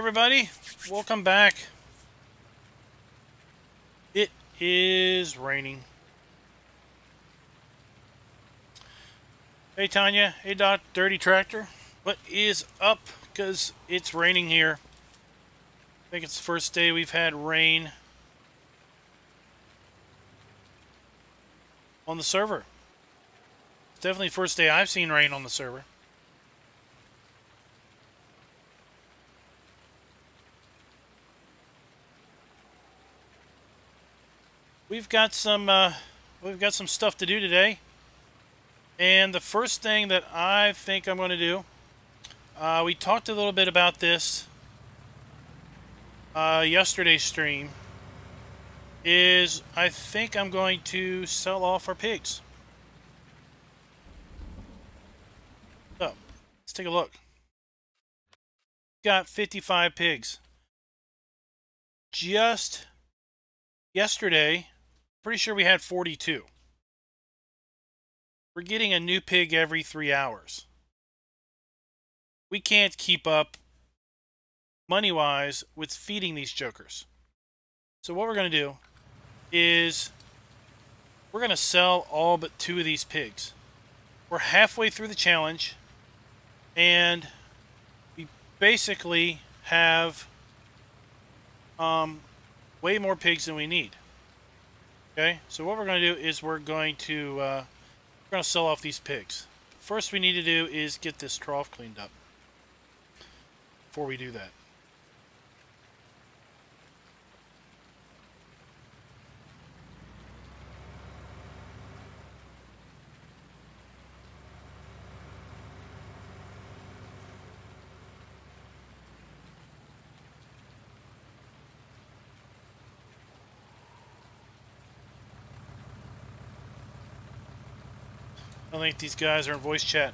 everybody, welcome back. It is raining. Hey Tanya, hey Doc Dirty Tractor, what is up? Because it's raining here. I think it's the first day we've had rain on the server. It's definitely the first day I've seen rain on the server. We've got some stuff to do today, and the first thing that I think I'm going to do, we talked a little bit about this yesterday's stream, is I think I'm going to sell off our pigs. So let's take a look. Got 55 pigs. Just yesterday, pretty sure we had 42. We're getting a new pig every 3 hours. We can't keep up money-wise with feeding these jokers. So what we're going to do is we're going to sell all but 2 of these pigs. We're halfway through the challenge, and we basically have way more pigs than we need. Okay, so what we're going to do is we're going to sell off these pigs. First we need to do is get this trough cleaned up before we do that. I don't think these guys are in voice chat.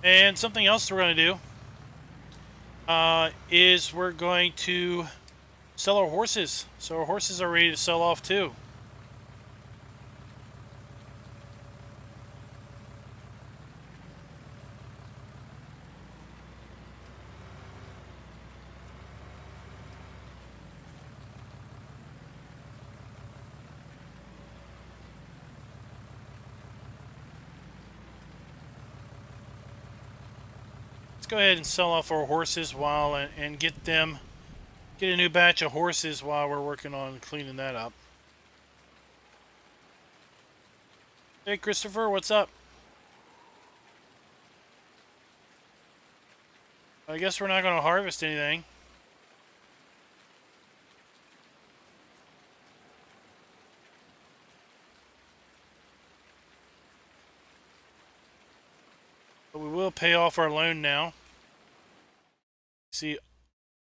And something else we're going to do is we're going to sell our horses. So our horses are ready to sell off too. Let's go ahead and sell off our horses while and get a new batch of horses while we're working on cleaning that up. Hey Christopher, what's up? I guess we're not going to harvest anything. But we will pay off our loan now. See,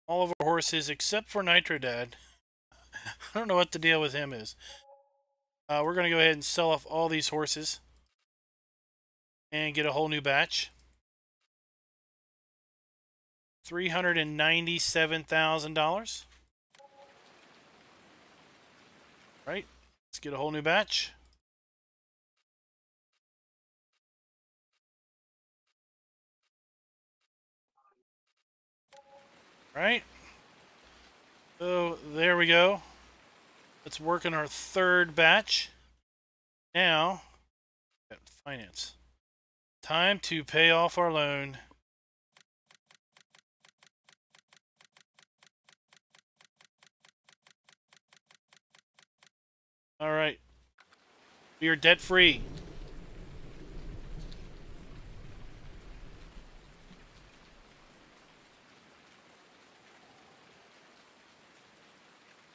all of our horses except for Nitro Dad. I don't know what the deal with him is. We're going to go ahead and sell off all these horses and get a whole new batch. $397,000. Right, let's get a whole new batch. Right, so there we go. Let's work on our third batch. Now, finance. Time to pay off our loan. All right, we are debt free.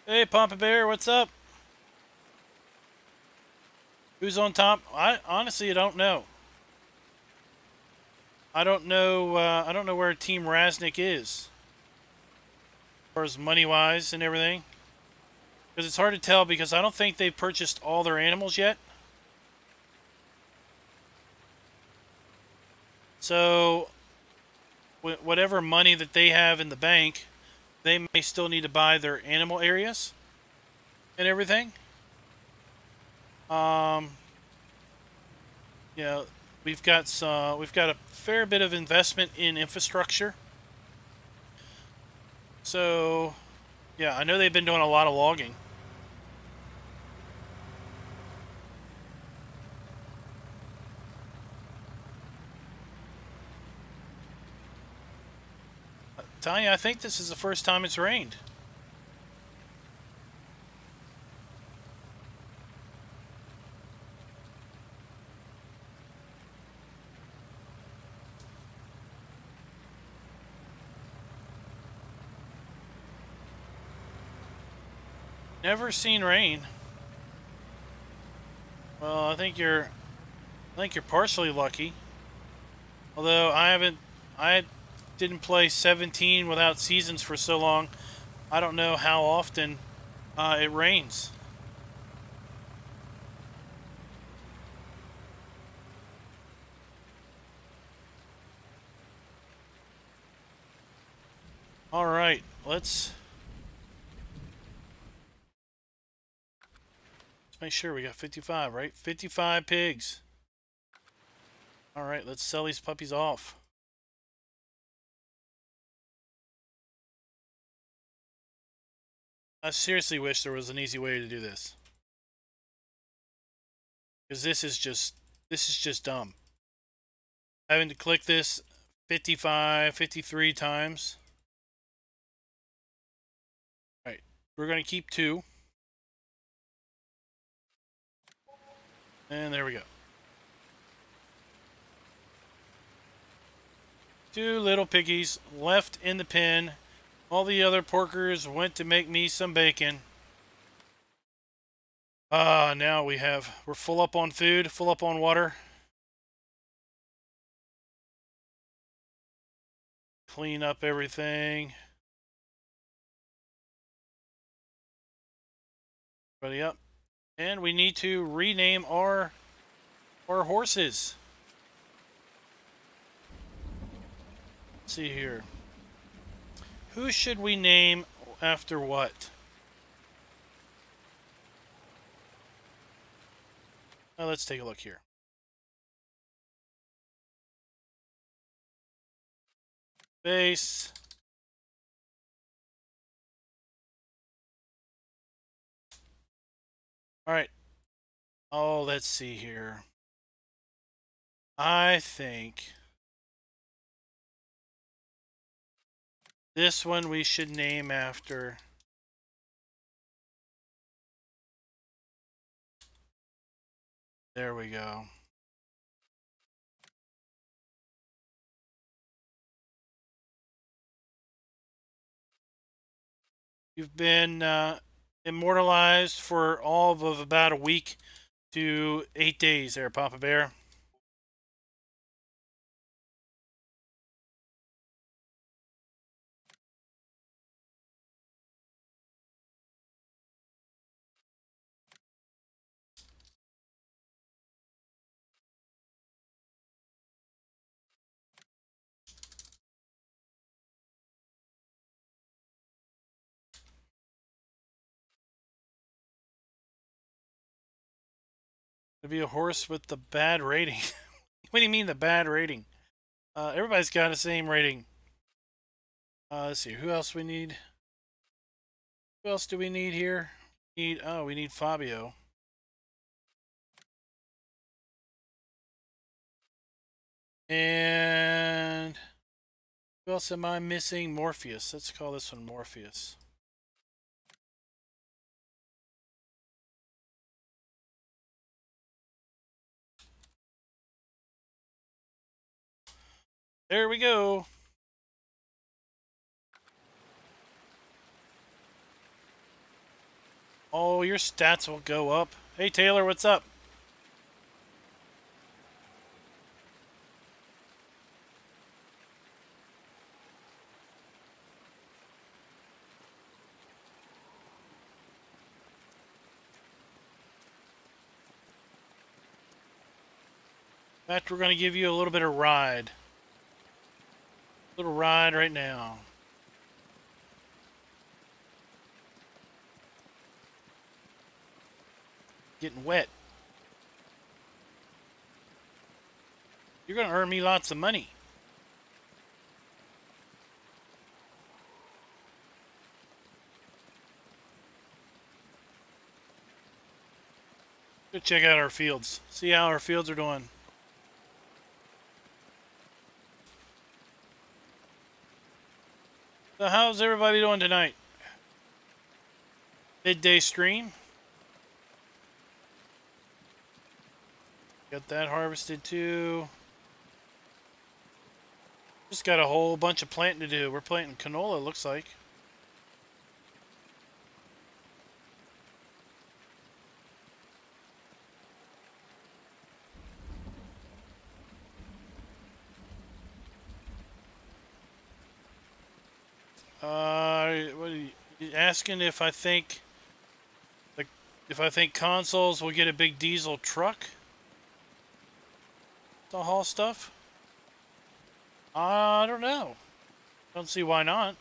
Hey, Papa Bear, what's up? Who's on top? I honestly don't know. I don't know where Team Raznik is, as far as money-wise and everything. Because it's hard to tell because I don't think they've purchased all their animals yet. So whatever money that they have in the bank, they may still need to buy their animal areas and everything. You know, we've got a fair bit of investment in infrastructure. So, yeah, I know they've been doing a lot of logging. Tanya, I think this is the first time it's rained. Never seen rain. Well, I think you're partially lucky. Although I didn't play 17 without seasons for so long. I don't know how often it rains. All right, let's make sure we got 55, right? 55 pigs. All right, let's sell these puppies off. I seriously wish there was an easy way to do this. Because this is just dumb. Having to click this 55, 53 times. All right, we're going to keep 2. And there we go. 2 little piggies left in the pen. All the other porkers went to make me some bacon. Now we're full up on food, full up on water. Clean up everything. Everybody up. And we need to rename our horses. Let's see here. Who should we name after what? Well, let's take a look here. Base. All right. Oh, let's see here. I think this one we should name after. There we go. You've been immortalized for all of about a week to 8 days there, Papa Bear. To be a horse with the bad rating. What do you mean the bad rating? Everybody's got the same rating. Let's see, who else we need? Who else do we need here? We need Fabio. And who else am I missing? Morpheus. Let's call this one Morpheus. There we go. Oh, your stats will go up. Hey, Taylor, what's up? In fact, we're going to give you a little bit of ride. Little ride right now. Getting wet. You're going to earn me lots of money. Go check out our fields. See how our fields are doing. So how's everybody doing tonight? Midday stream. Got that harvested too. Just got a whole bunch of planting to do. We're planting canola, looks like. What are you asking if I think, like, if I think consoles will get a big diesel truck to haul stuff? I don't know. Don't see why not.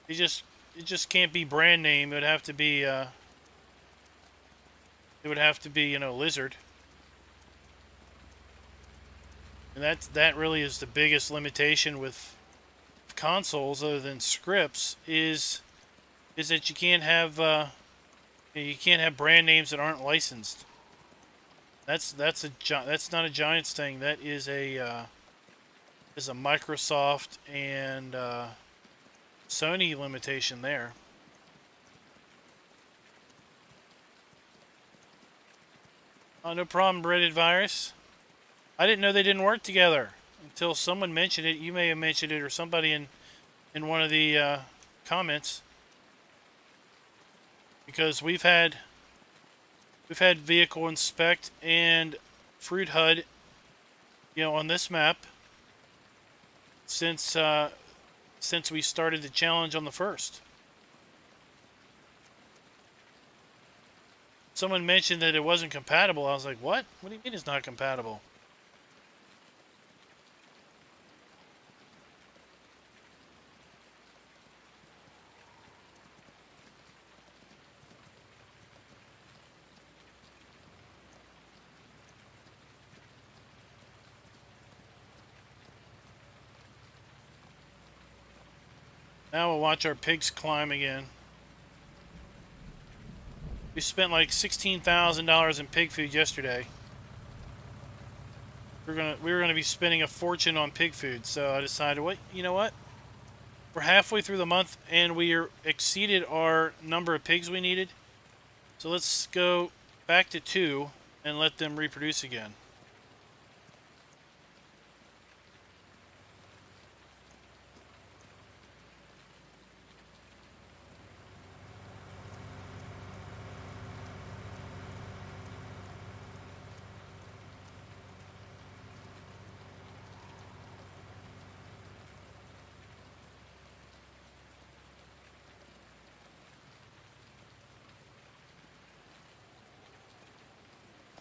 It just can't be brand name. It would have to be you know, Lizard. And that really is the biggest limitation with consoles, other than scripts, is that you can't have brand names that aren't licensed. That's not a Giants thing. That is a Microsoft and Sony limitation there. Oh, no problem, Reddit virus. I didn't know they didn't work together until someone mentioned it. You may have mentioned it, or somebody in one of the comments. Because we've had vehicle inspect and fruit HUD, you know, on this map since we started the challenge on the 1st. Someone mentioned that it wasn't compatible. I was like, what? What do you mean it's not compatible? Now we'll watch our pigs climb again. We spent like $16,000 in pig food yesterday. We were gonna be spending a fortune on pig food, so I decided, you know what? We're halfway through the month and we exceeded our number of pigs we needed. So let's go back to 2 and let them reproduce again.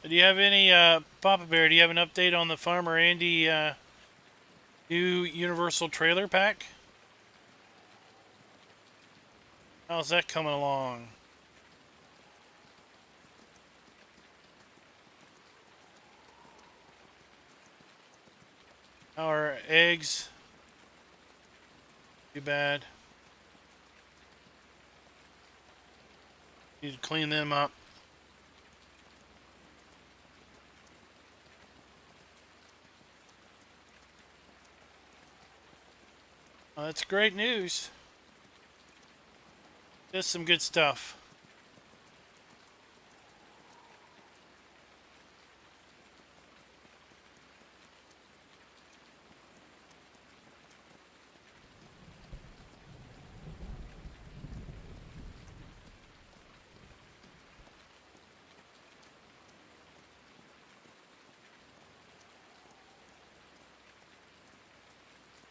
Do you have any, Papa Bear, do you have an update on the Farmer Andy new Universal Trailer Pack? How's that coming along? How are eggs? Too bad. Need to clean them up. Well, that's great news. Just some good stuff.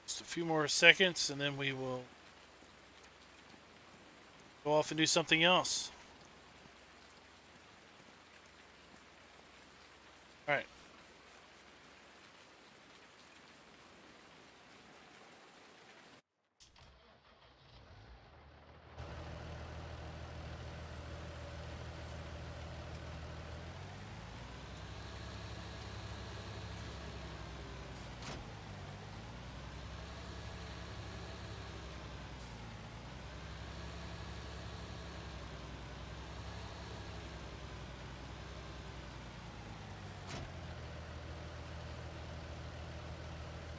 Just a few more seconds and then we will go off and do something else. All right.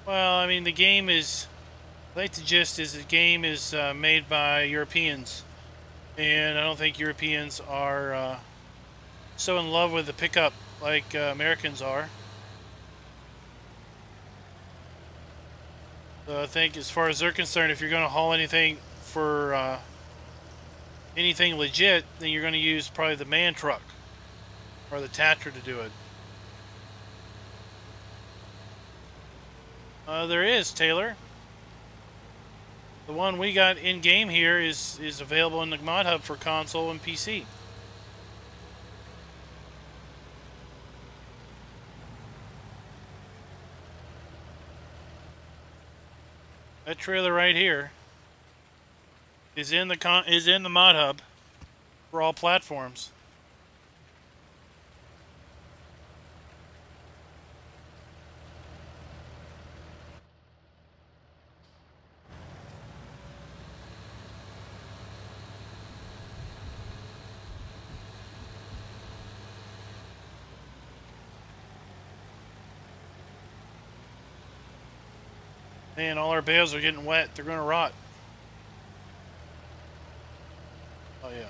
Well, I mean, the game is, I think the gist is the game is made by Europeans, and I don't think Europeans are so in love with the pickup like Americans are. So I think as far as they're concerned, if you're going to haul anything for anything legit, then you're going to use probably the man truck or the Tatra to do it. There is, Taylor. The one we got in game here is available in the mod hub for console and PC. That trailer right here is in the mod hub for all platforms. Man, all our bales are getting wet. They're going to rot. Oh, yeah.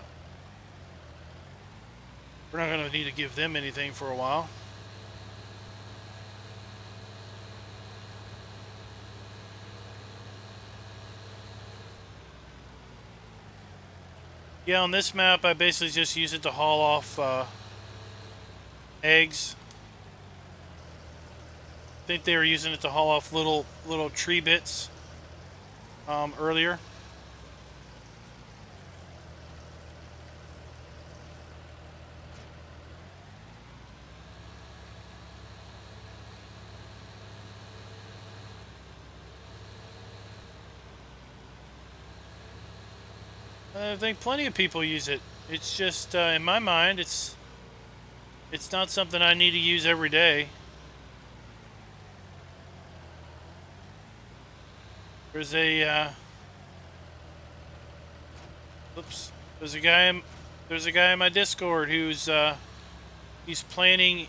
We're not going to need to give them anything for a while. Yeah, on this map, I basically just use it to haul off eggs. I think they were using it to haul off little tree bits earlier. I think plenty of people use it. It's just, in my mind, it's not something I need to use every day. There's a oops. There's a guy in my Discord who's he's planning,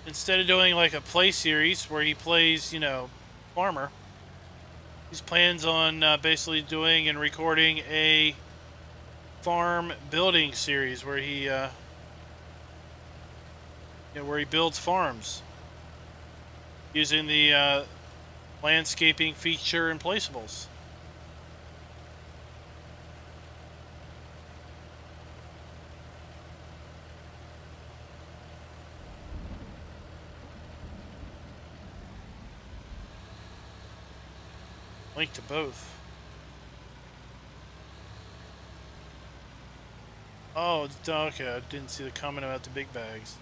instead of doing like a play series where he plays, you know, farmer, he plans on basically doing and recording a farm building series where he you know, where he builds farms using the landscaping feature and placeables. Link to both. Oh, okay. I didn't see the comment about the big bags.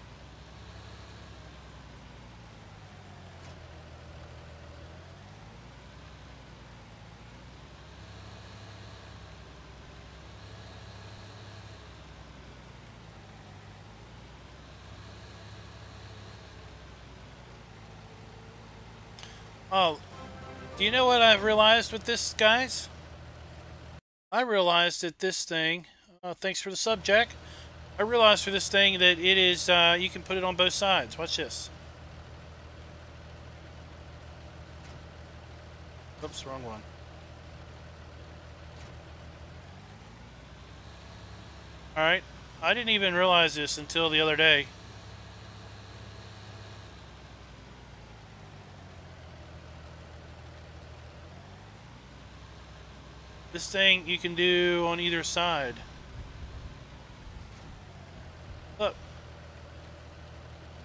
Oh, do you know what I've realized with this, guys? I realized that this thing, thanks for the sub, Jack. I realized for this thing that it is, you can put it on both sides. Watch this. Oops, wrong one. Alright, I didn't even realize this until the other day. This thing you can do on either side. Look.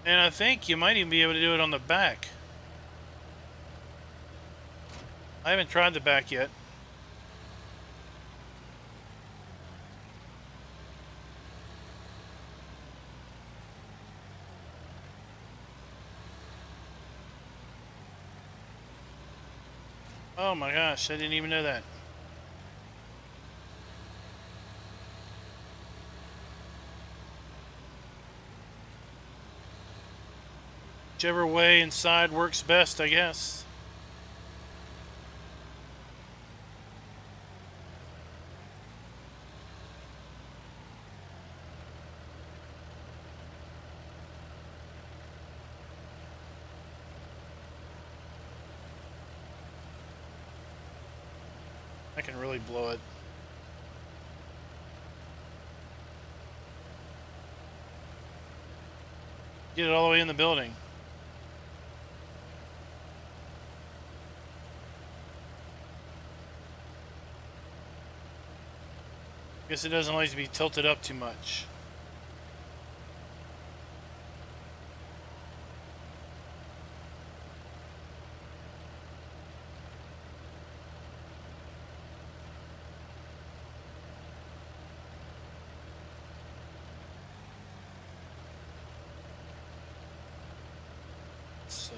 And I think you might even be able to do it on the back. I haven't tried the back yet. Oh my gosh, I didn't even know that. Whichever way inside works best, I guess. I can really blow it. Get it all the way in the building. Guess it doesn't like to be tilted up too much. Let's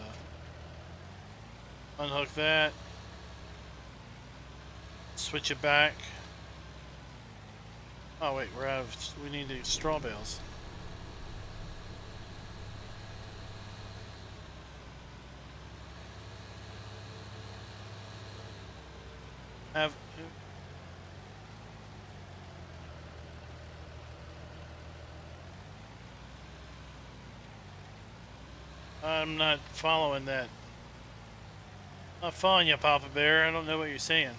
unhook that. Switch it back. Oh wait, we're out of, we need the straw bales. I'm not following that. Not following you, Papa Bear. I don't know what you're saying.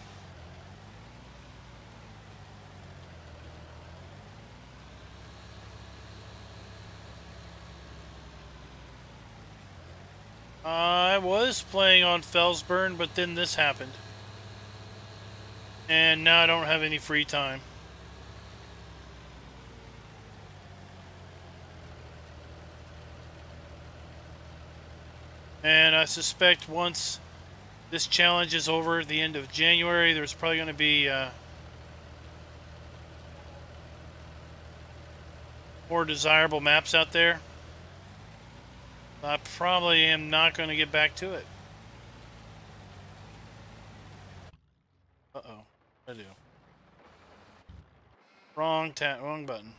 I was playing on Felsburn, but then this happened. And now I don't have any free time. And I suspect once this challenge is over at the end of January, there's probably going to be more desirable maps out there. I probably am not going to get back to it. Uh-oh. What did I do? Wrong button.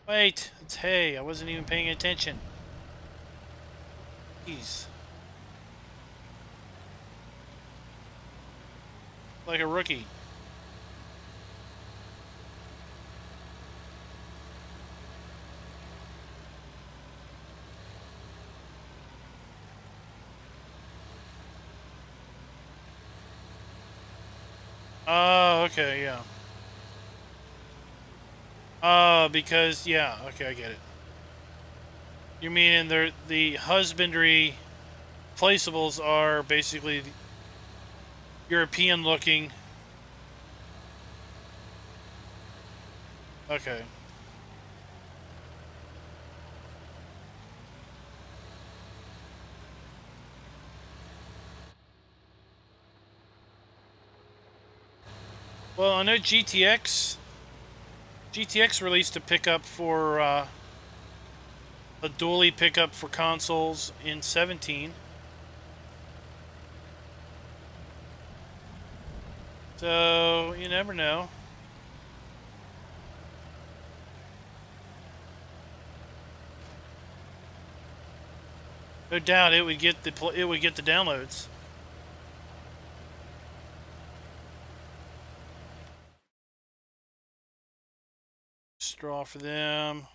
Wait, it's hay. I wasn't even paying attention. Jeez. Like a rookie. Oh, okay, yeah. Oh, because, yeah, okay, I get it. You mean the husbandry placeables are basically European looking. Okay. Well, I know GTX released a pickup for a dually pickup for consoles in 17. So you never know. No doubt it would get the downloads. Straw for them.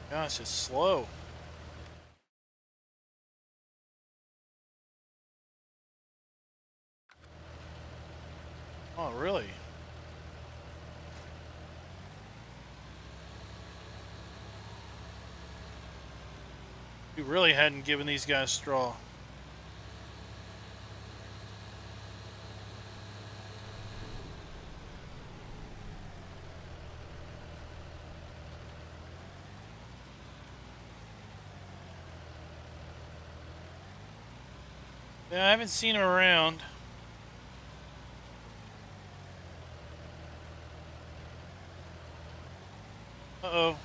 Gosh, it's slow. Oh, really? We really hadn't given these guys straw. Yeah, I haven't seen him around. Uh-oh.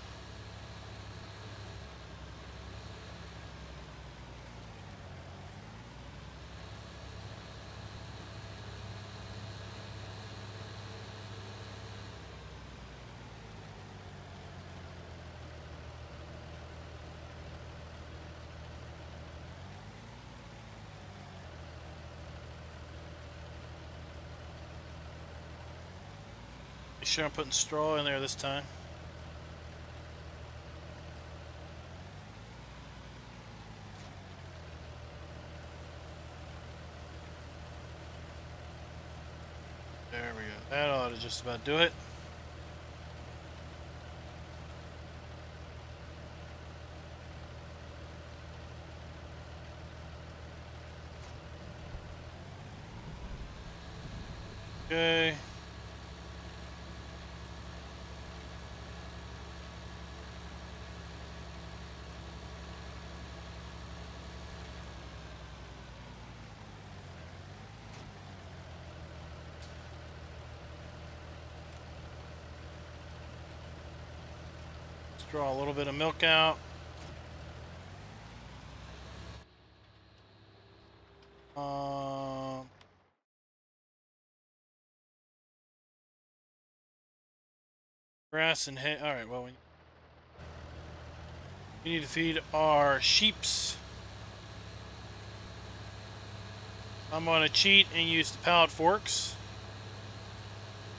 sure I'm putting straw in there this time. There we go. That ought to just about do it. Okay. Let's draw a little bit of milk out. Grass and hay. All right. Well, we need to feed our sheeps. I'm going to cheat and use the pallet forks.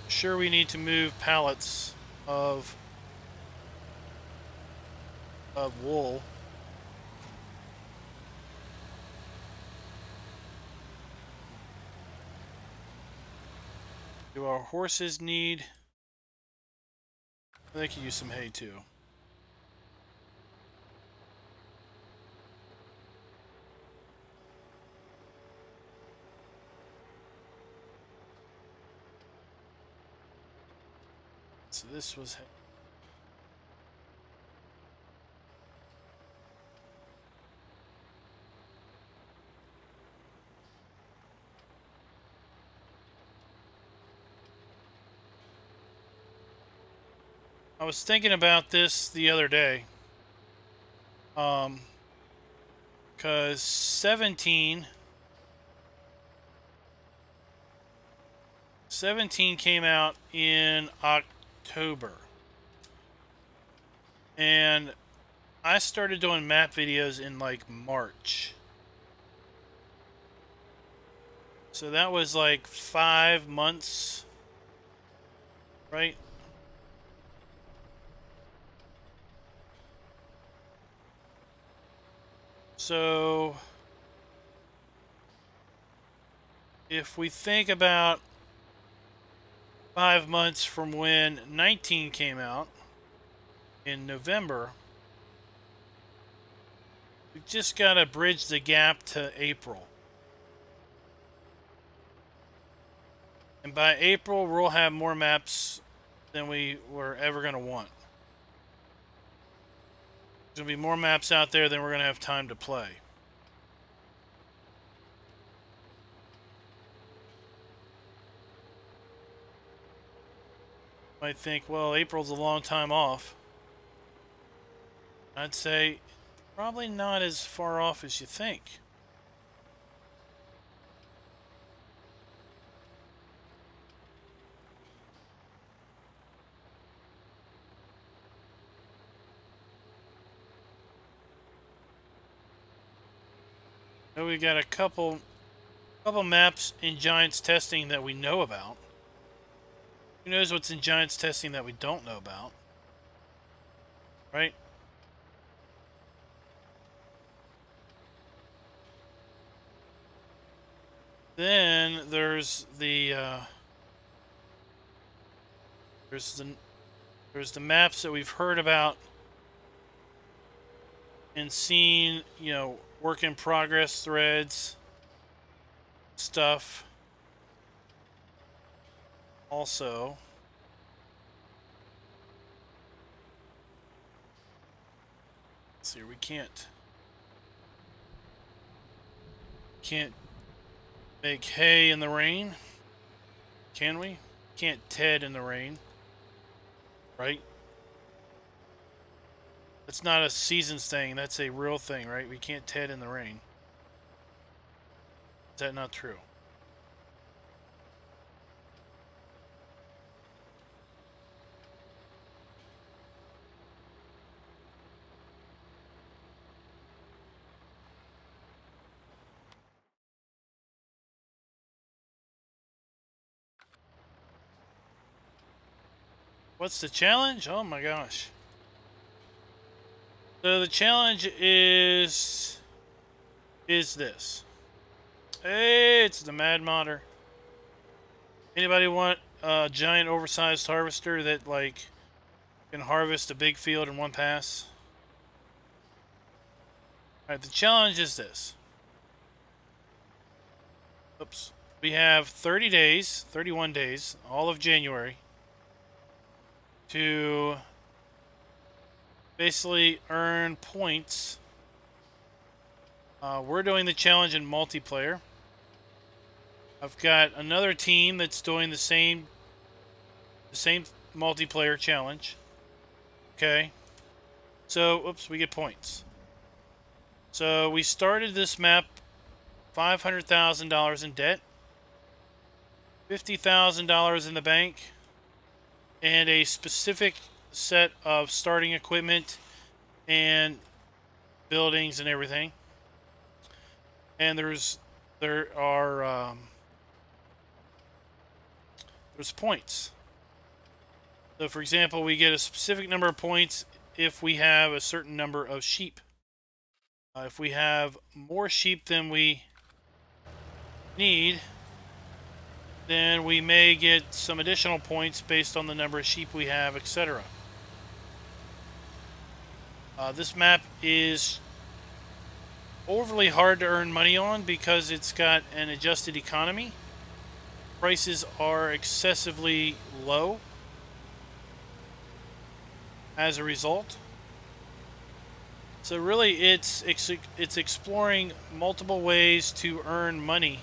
Sure, we need to move pallets of wool. Do our horses need? They could use some hay too. So this was hay. I was thinking about this the other day. Because 17 came out in October. And I started doing map videos in like March. So that was like 5 months, right? So if we think about 5 months from when 19 came out in November, we just got to bridge the gap to April. And by April, we'll have more maps than we were ever going to want. There's going to be more maps out there than we're going to have time to play. Might think, well, April's a long time off. I'd say probably not as far off as you think. So we got a couple maps in Giants testing that we know about. Who knows what's in Giants testing that we don't know about? Right? Then there's the maps that we've heard about and seen, you know, work in progress threads stuff. Also, let's see, we can't make hay in the rain, can we? Can't Ted in the rain, right? That's not a seasons thing, that's a real thing, right? We can't Ted in the rain. Is that not true? What's the challenge? Oh my gosh. So the challenge is this. Hey, it's the Mad Modder. Anybody want a giant oversized harvester that like can harvest a big field in one pass? Alright, the challenge is this. Oops. We have 30 days, 31 days, all of January, to basically earn points. We're doing the challenge in multiplayer. I've got another team that's doing the same multiplayer challenge. Okay. So, oops, we get points. So we started this map $500,000 in debt, $50,000 in the bank, and a specific set of starting equipment and buildings and everything. And there's points. So for example, we get a specific number of points if we have a certain number of sheep. If we have more sheep than we need, then we may get some additional points based on the number of sheep we have, etc. This map is overly hard to earn money on because it's got an adjusted economy. Prices are excessively low as a result. So really it's exploring multiple ways to earn money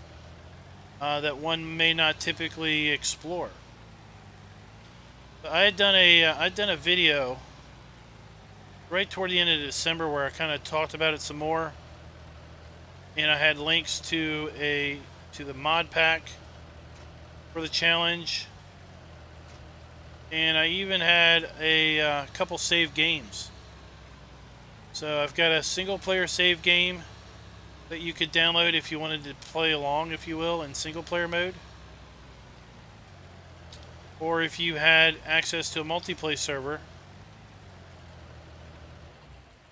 that one may not typically explore. I'd done a video right toward the end of December where I kind of talked about it some more, and I had links to the mod pack for the challenge, and I even had a couple save games. So I've got a single player save game that you could download if you wanted to play along, if you will, in single player mode. Or if you had access to a multiplayer server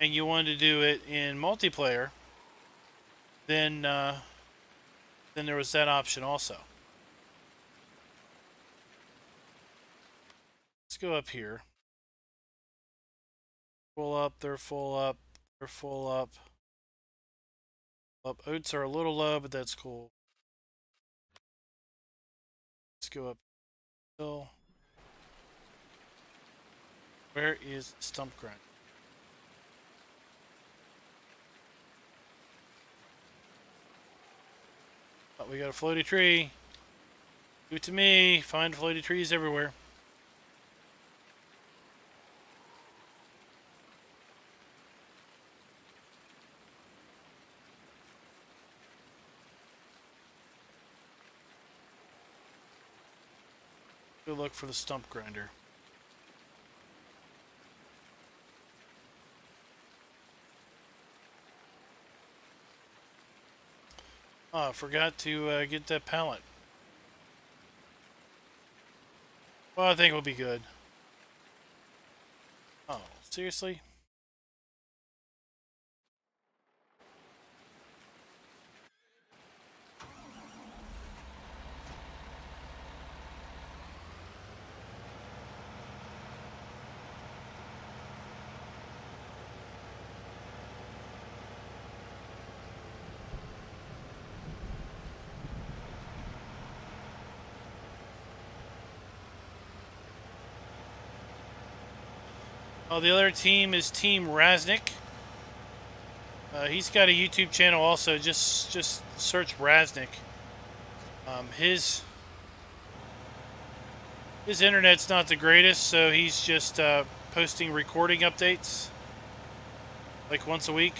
and you wanted to do it in multiplayer, then there was that option also. Let's go up here. Full up, they're full up, they're full up. Oats are a little low, but that's cool. Let's go up hill. Where is stump grind? Oh, we got a floaty tree. Do it to me. Find floaty trees everywhere. Go look for the stump grinder. Oh, I forgot to get that pallet. Well, I think we'll be good. Oh, seriously? Oh, the other team is Team Raznik. He's got a YouTube channel also. Just search Raznik. His internet's not the greatest, so he's just posting recording updates like once a week.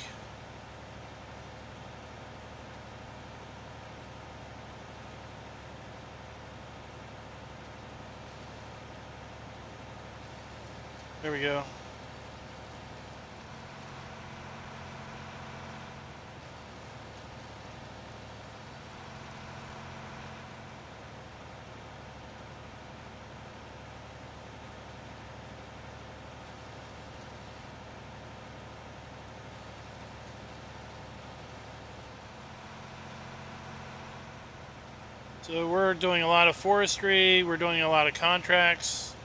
There we go. So we're doing a lot of forestry, we're doing a lot of contracts.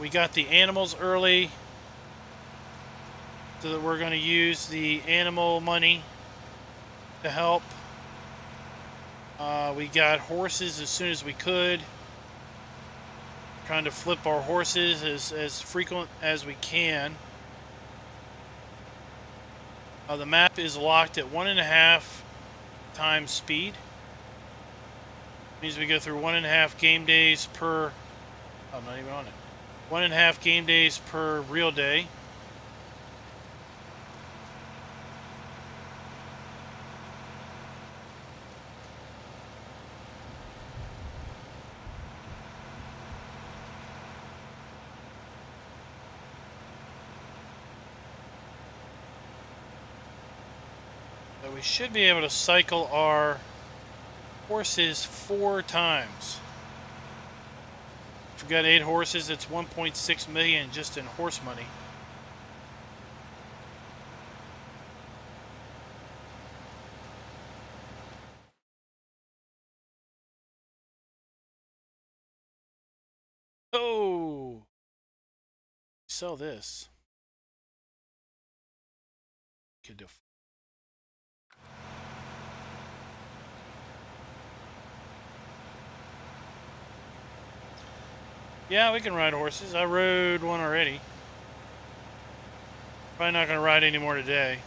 We got the animals early, so that we're going to use the animal money to help. We got horses as soon as we could. Trying to flip our horses as frequent as we can. The map is locked at 1.5 times speed. Means we go through 1.5 game days per... I'm not even on it. 1.5 game days per real day. So we should be able to cycle our horses 4 times. If we've got 8 horses, it's 1.6 million just in horse money. Oh! Sell this. Could do. Yeah, we can ride horses. I rode one already. Probably not going to ride any more today.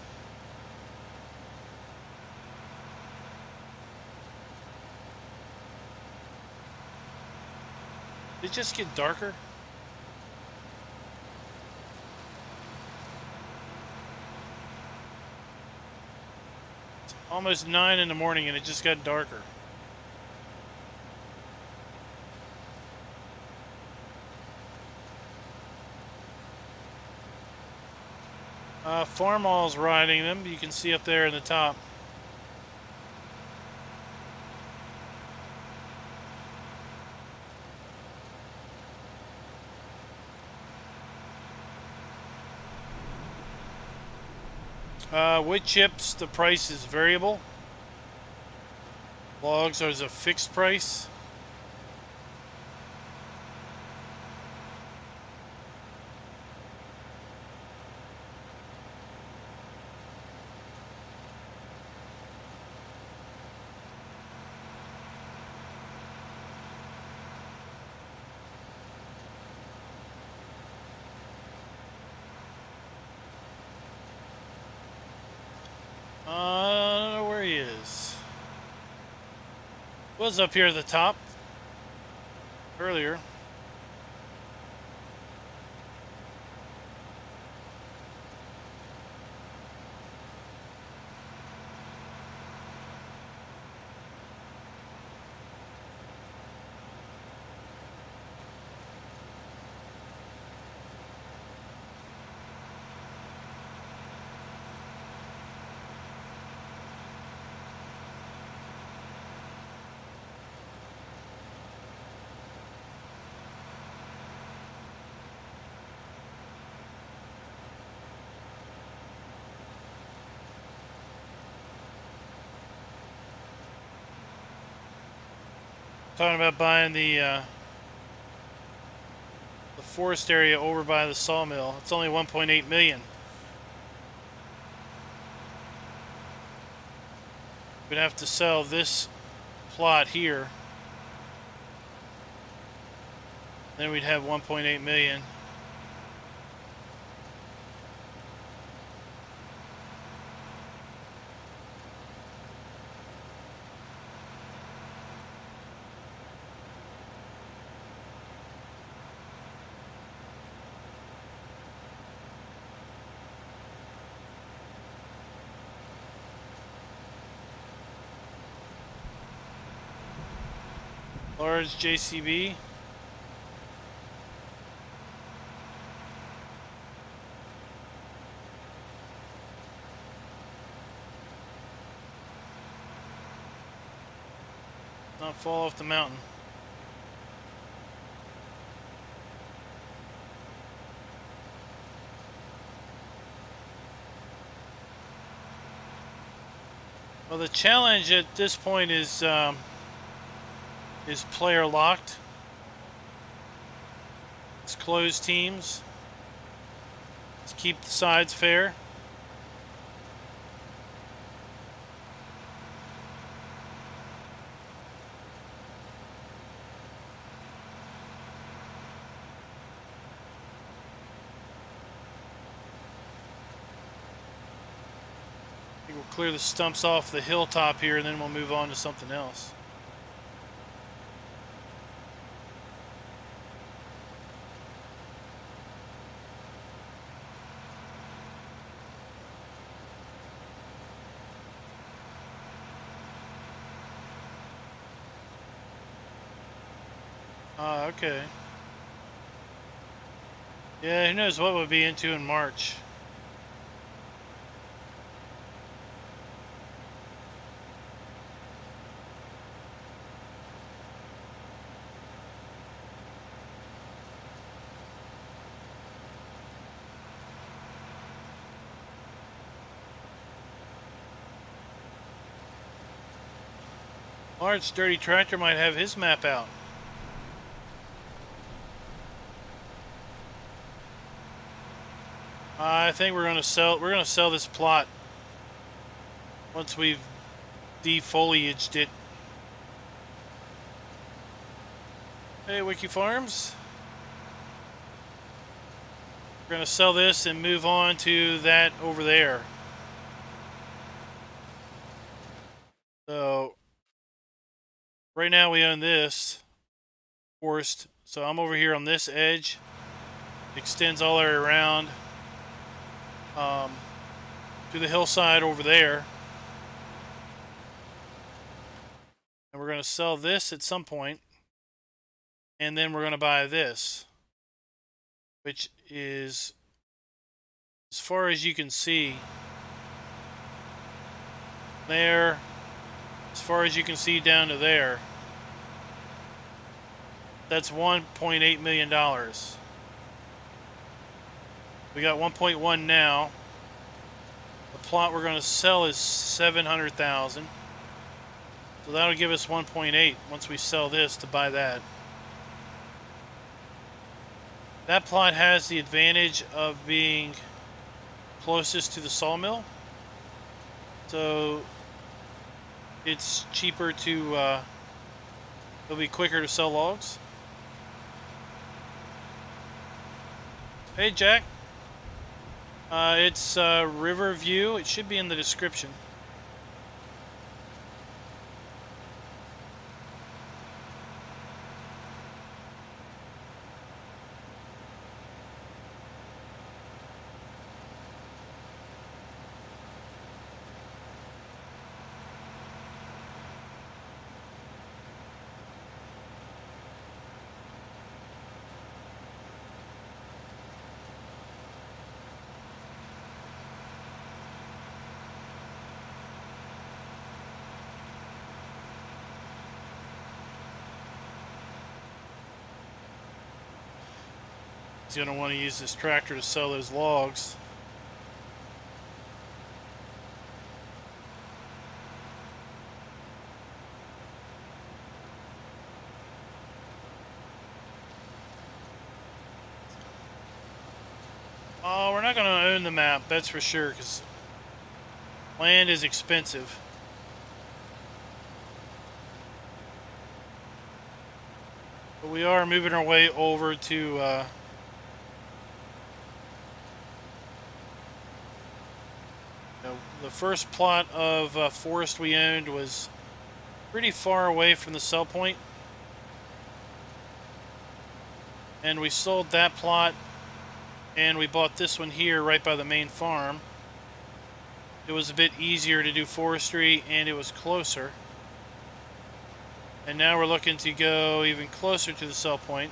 Did it just get darker? It's almost 9 in the morning and it just got darker. Farmall's riding them. You can see up there in the top. Wood chips, the price is variable. Logs are a fixed price. I don't know where he is. Was up here at the top earlier. Talking about buying the forest area over by the sawmill. It's only 1.8 million. We'd have to sell this plot here. Then we'd have 1.8 million. Large JCB. Not fall off the mountain. Well, the challenge at this point is player locked. It's closed teams. Let's keep the sides fair. We'll clear the stumps off the hilltop here and then we'll move on to something else. Okay. Yeah, who knows what we'll be into in March. March, Dirty Tractor might have his map out. I think we're gonna sell this plot once we've defoliaged it. Hey, Wiki Farms. We're gonna sell this and move on to that over there. So right now we own this forest. So I'm over here on this edge. Extends all the way around to the hillside over there. And we're going to sell this at some point. And then we're going to buy this, which is, as far as you can see, there, as far as you can see down to there, that's $1.8 million. We got 1.1 now. The plot we're going to sell is 700,000. So that'll give us 1.8 once we sell this to buy that. That plot has the advantage of being closest to the sawmill. So it's cheaper to, it'll be quicker to sell logs. Hey, Jack. It's Riverview. It should be in the description. He's going to want to use this tractor to sell those logs. Oh, we're not going to own the map, that's for sure, because land is expensive. But we are moving our way over to the first plot of forest we owned was pretty far away from the sell point. And we sold that plot and we bought this one here right by the main farm. It was a bit easier to do forestry and it was closer. And now we're looking to go even closer to the sell point.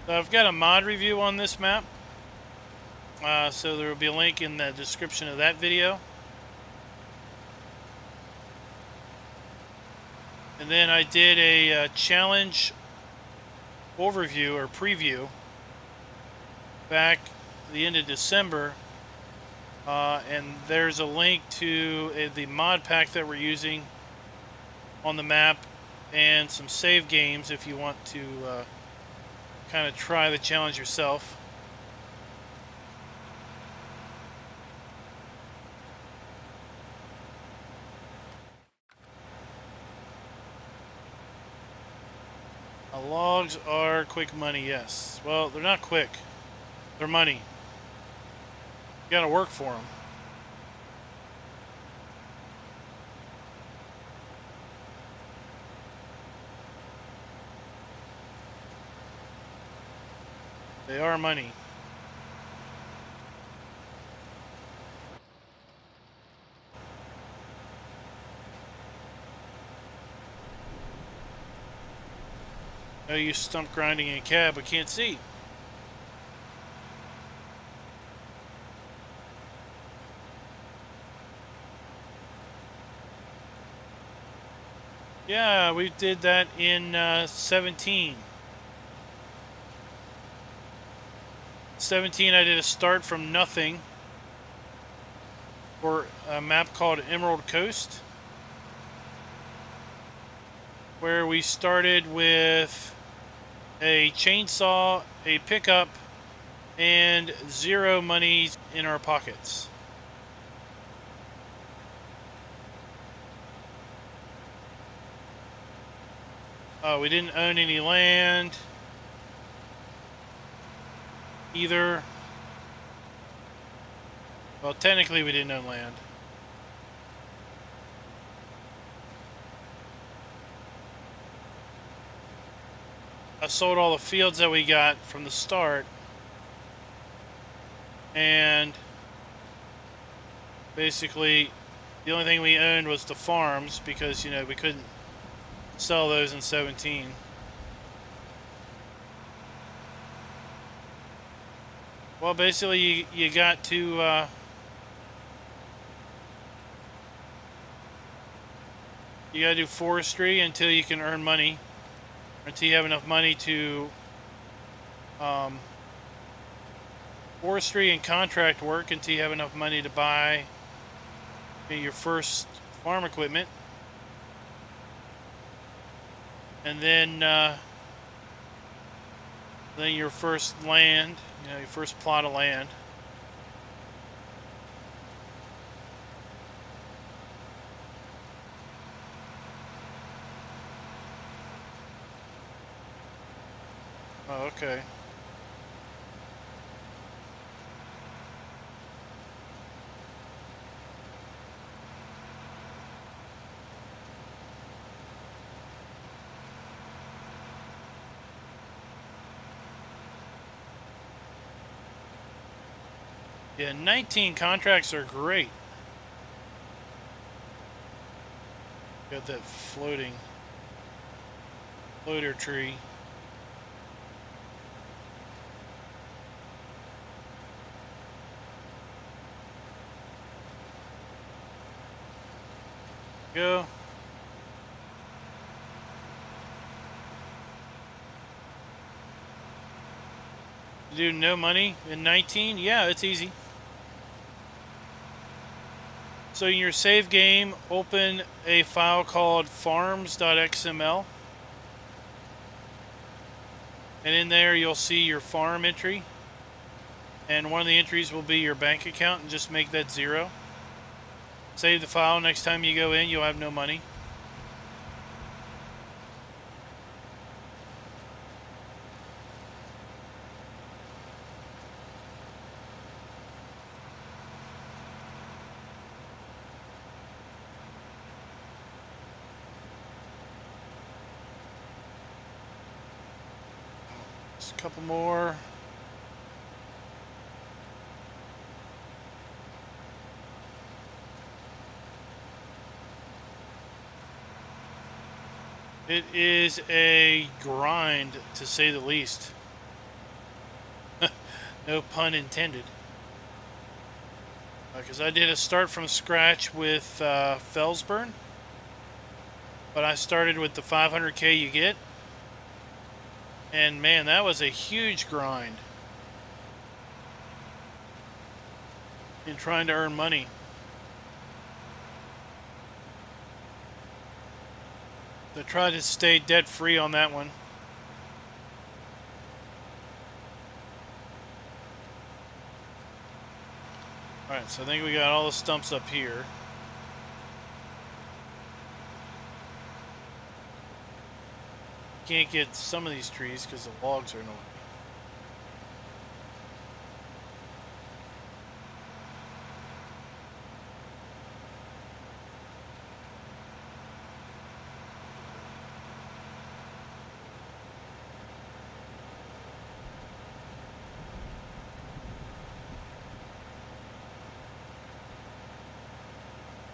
So I've got a mod review on this map. So there will be a link in the description of that video. And then I did a challenge overview or preview back at the end of December. And there's a link to the mod pack that we're using on the map and some save games if you want to kind of try the challenge yourself. Logs are quick money, yes. Well, they're not quick. They're money. You gotta work for them. They are money. I use stump grinding in a cab, but can't see. Yeah, we did that in 17. 17, I did a start from nothing for a map called Emerald Coast, where we started with a chainsaw, a pickup, and 0 money in our pockets. We didn't own any land either. Well, technically we didn't own land. I sold all the fields that we got from the start, and basically the only thing we owned was the farms because, you know, we couldn't sell those in 17. Well, basically you got to you gotta do forestry until you can earn money, until you have enough money to forestry and contract work until you have enough money to buy your first farm equipment, and then your first land, you know, your first plot of land. Oh, okay. Yeah, 19 contracts are great. Got that floater tree. Go. Do no money in 19? Yeah, it's easy. So in your save game, open a file called farms.xml. And in there you'll see your farm entry. And one of the entries will be your bank account, and just make that 0. Save the file. Next time you go in, you'll have no money. Just a couple more. It is a grind, to say the least. No pun intended. because I did a start from scratch with Felsburn, but I started with the 500k you get, and man, that was a huge grind in trying to earn money. I tried to stay debt free on that one. Alright, so I think we got all the stumps up here. Can't get some of these trees because the logs are in the way.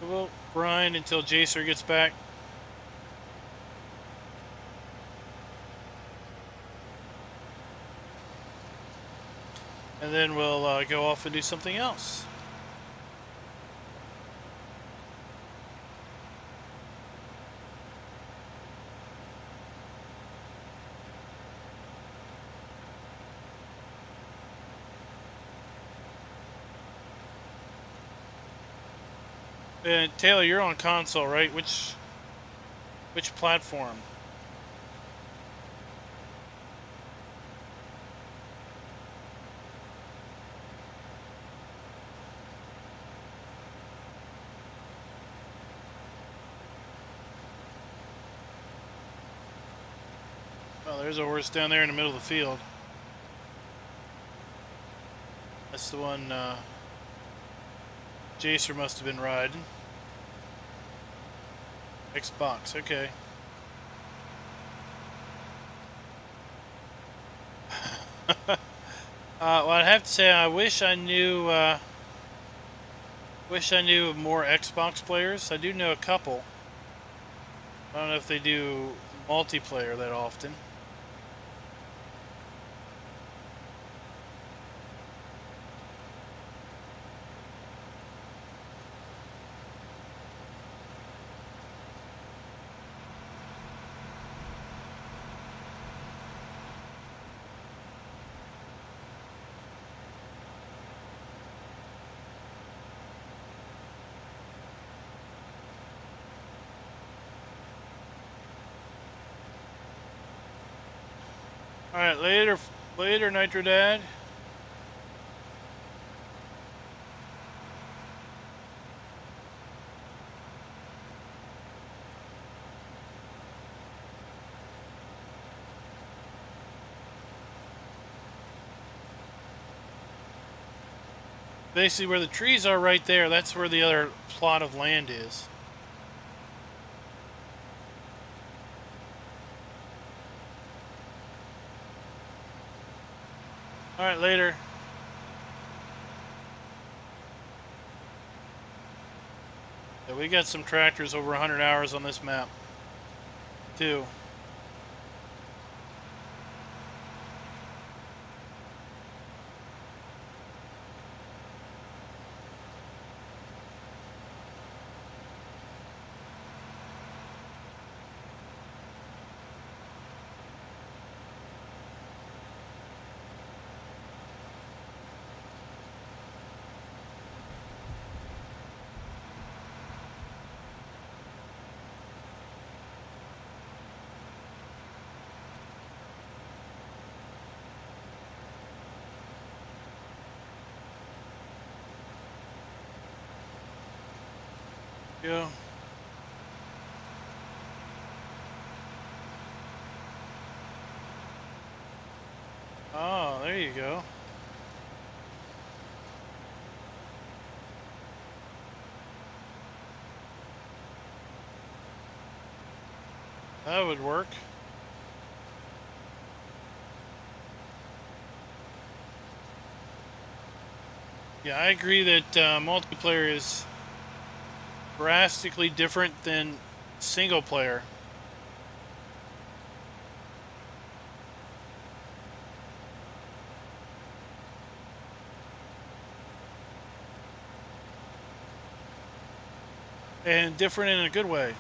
We'll grind until Jacer gets back. And then we'll go off and do something else. And Taylor, you're on console, right? Which platform? Oh, there's a horse down there in the middle of the field. That's the one Jacer must have been riding. Xbox, okay. Well, I'd have to say I wish I knew more Xbox players. I do know a couple. I don't know if they do multiplayer that often. Alright, later, Nitro Dad. Basically, where the trees are right there, that's where the other plot of land is. Alright, later. Yeah, we got some tractors over 100 hours on this map, too. Yeah. Oh, there you go. That would work. Yeah, I agree that multiplayer is drastically different than single player. And different in a good way.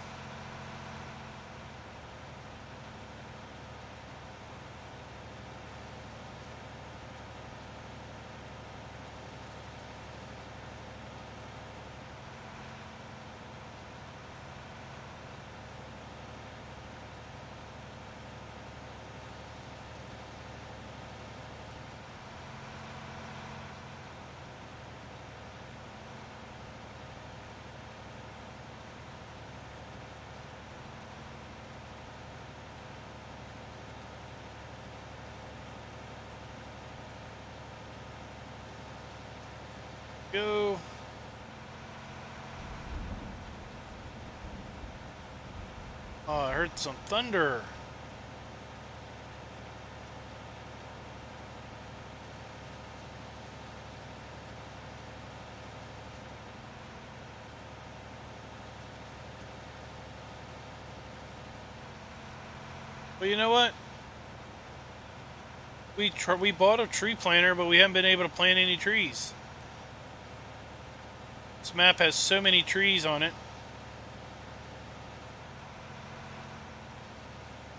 Go. Oh, I heard some thunder. Well, you know what? We bought a tree planter, but we haven't been able to plant any trees. This map has so many trees on it.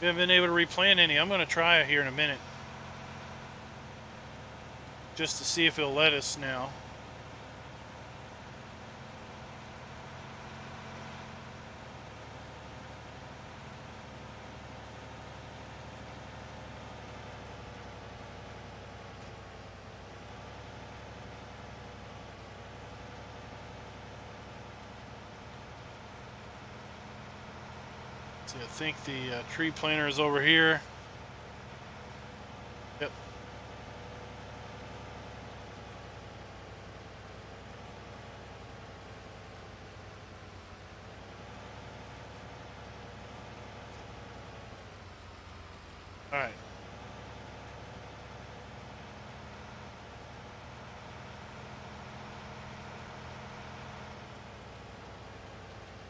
We haven't been able to replant any. I'm going to try it here in a minute. Just to see if it'll let us now. See, I think the tree planter is over here. Yep. All right.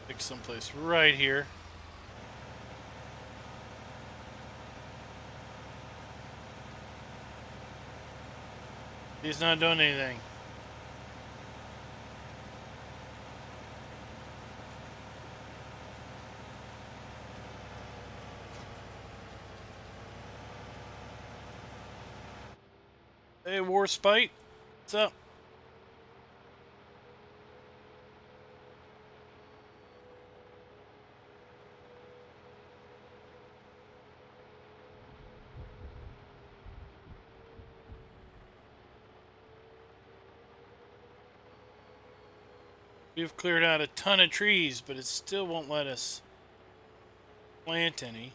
Pick someplace right here. He's not doing anything. Hey, Warspite. What's up? We've cleared out a ton of trees, but it still won't let us plant any.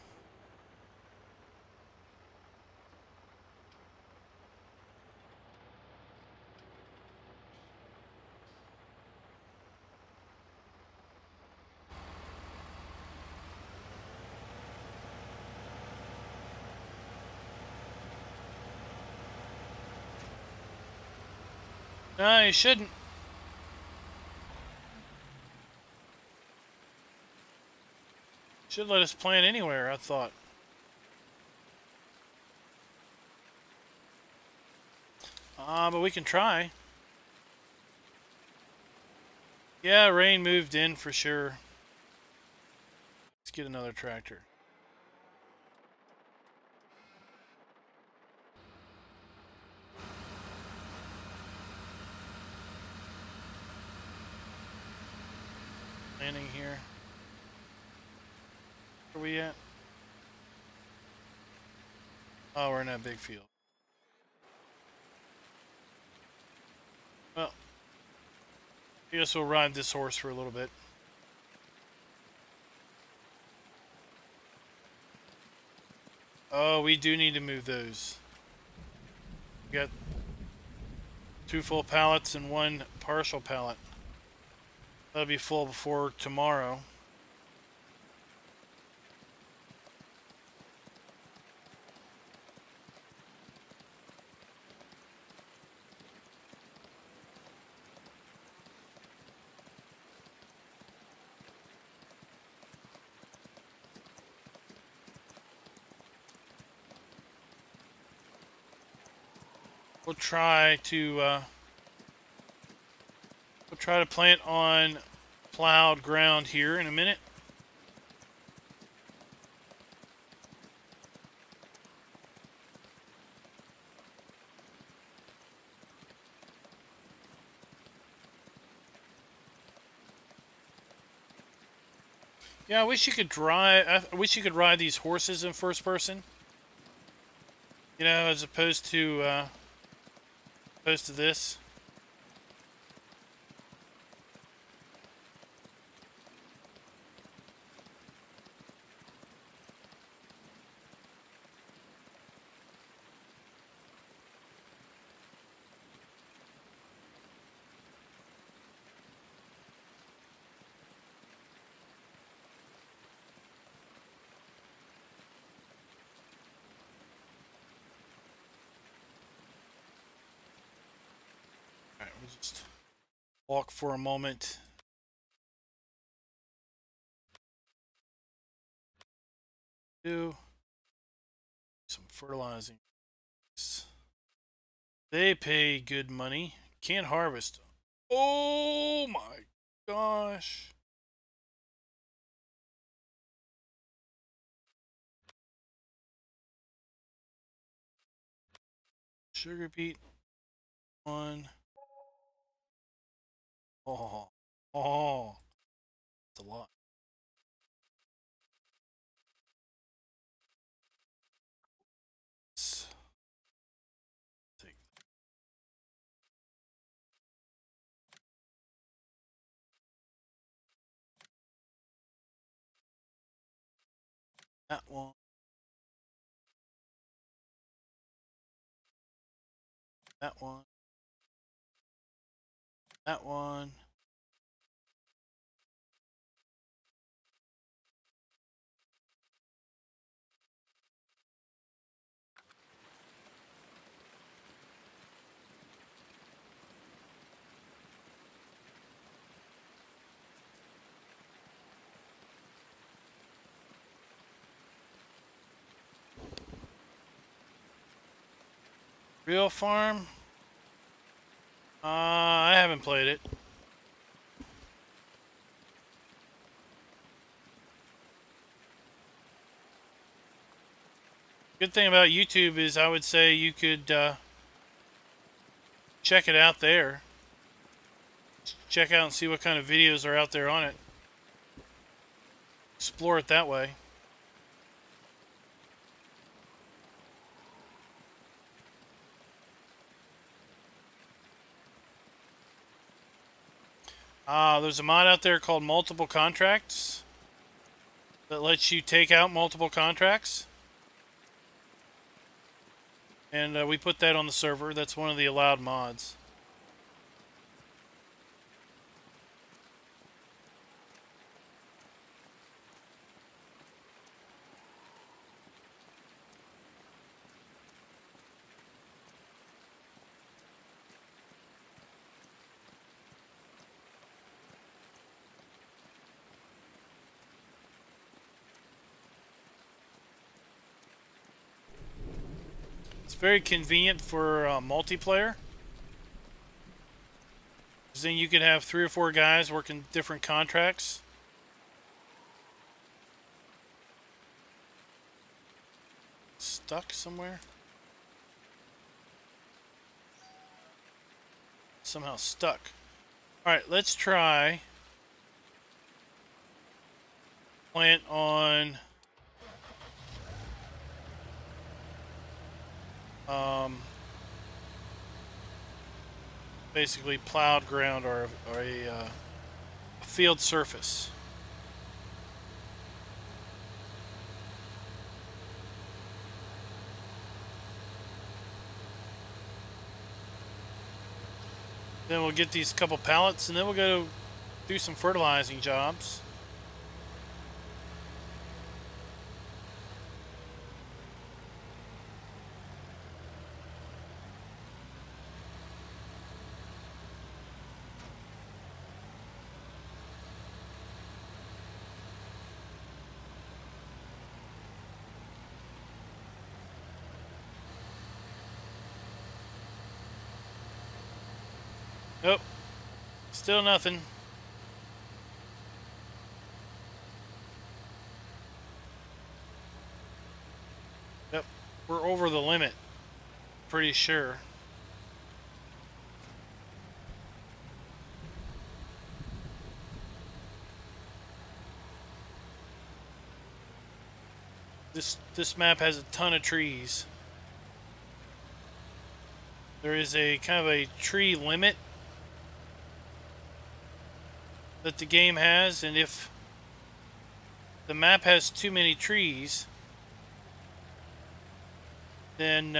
No, you shouldn't. Should let us plant anywhere, I thought. But we can try. Yeah, rain moved in for sure. Let's get another tractor. Landing here. Where are we at? Oh, we're in that big field. Well, I guess we'll ride this horse for a little bit. Oh, we do need to move those. We got 2 full pallets and 1 partial pallet. That'll be full before tomorrow. We'll try to plant on plowed ground here in a minute. Yeah, I wish you could drive. I wish you could ride these horses in first person. You know, as opposed to this. Alright, we'll just walk for a moment. Do some fertilizing. They pay good money. Can't harvest. Oh my gosh. Sugar beet. One. Oh. Oh. That's a lot. Let's take that one. That one. That one. Real Farm? I haven't played it. Good thing about YouTube is I would say you could check it out there. Check out and see what kind of videos are out there on it. Explore it that way. There's a mod out there called Multiple Contracts that lets you take out multiple contracts. And we put that on the server. That's one of the allowed mods. Very convenient for multiplayer. Because then you could have 3 or 4 guys working different contracts. Stuck somewhere? Somehow stuck. Alright, let's try plant on basically plowed ground or a field surface. Then we'll get these couple pallets and then we'll go do some fertilizing jobs. Nope. Still nothing. we're over the limit. Pretty sure. This map has a ton of trees. There is a kind of a tree limit that the game has, and if the map has too many trees, then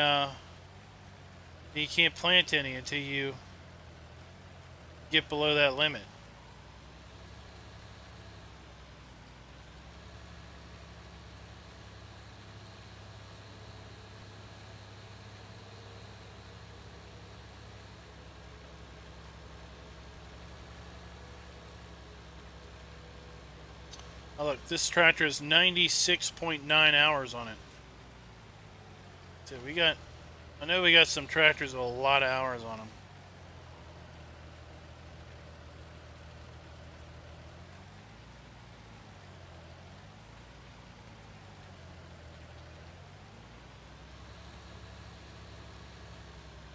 you can't plant any until you get below that limit. Oh, look, this tractor has 96.9 hours on it. So I know we got some tractors with a lot of hours on them.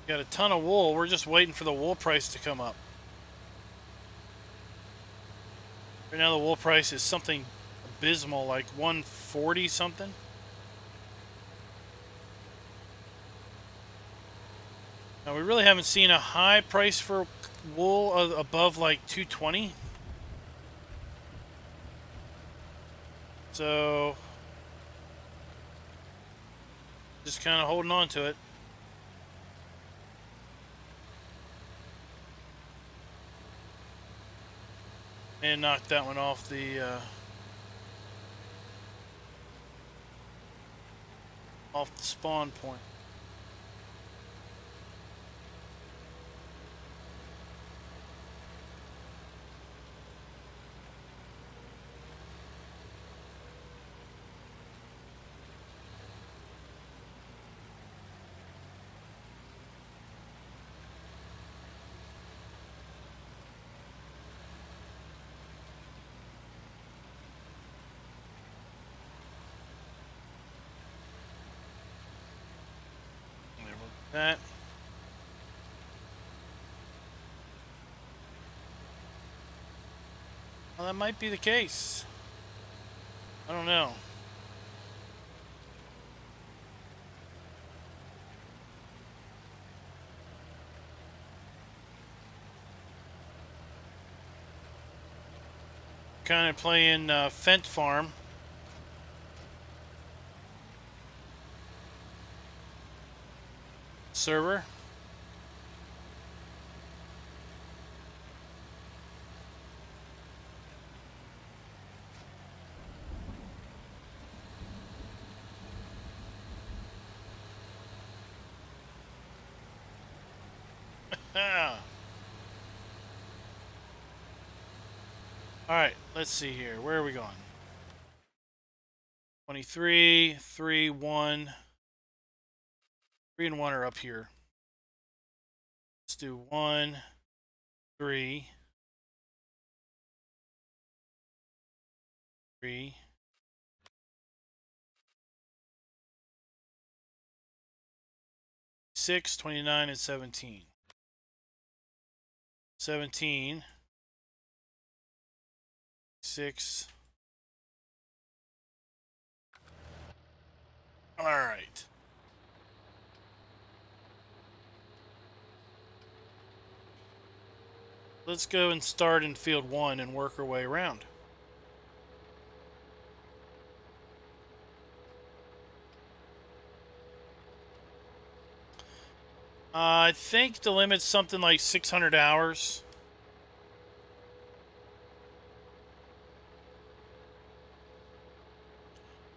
Got a ton of wool. We're just waiting for the wool price to come up. Right now the wool price is something abysmal, like 140 something. Now we really haven't seen a high price for wool above like 220. So just kind of holding on to it. And knocked that one off the spawn point. That. Well, that might be the case. I don't know. Kind of playing Fent Farm. Server. Alright, let's see here. Where are we going? 23, 3, 1. 3 and 1 are up here. Let's do 1, 3, 3. 6, 29, and 17. 17. 6. All right. Let's go and start in field 1 and work our way around. I think the limit's something like 600 hours.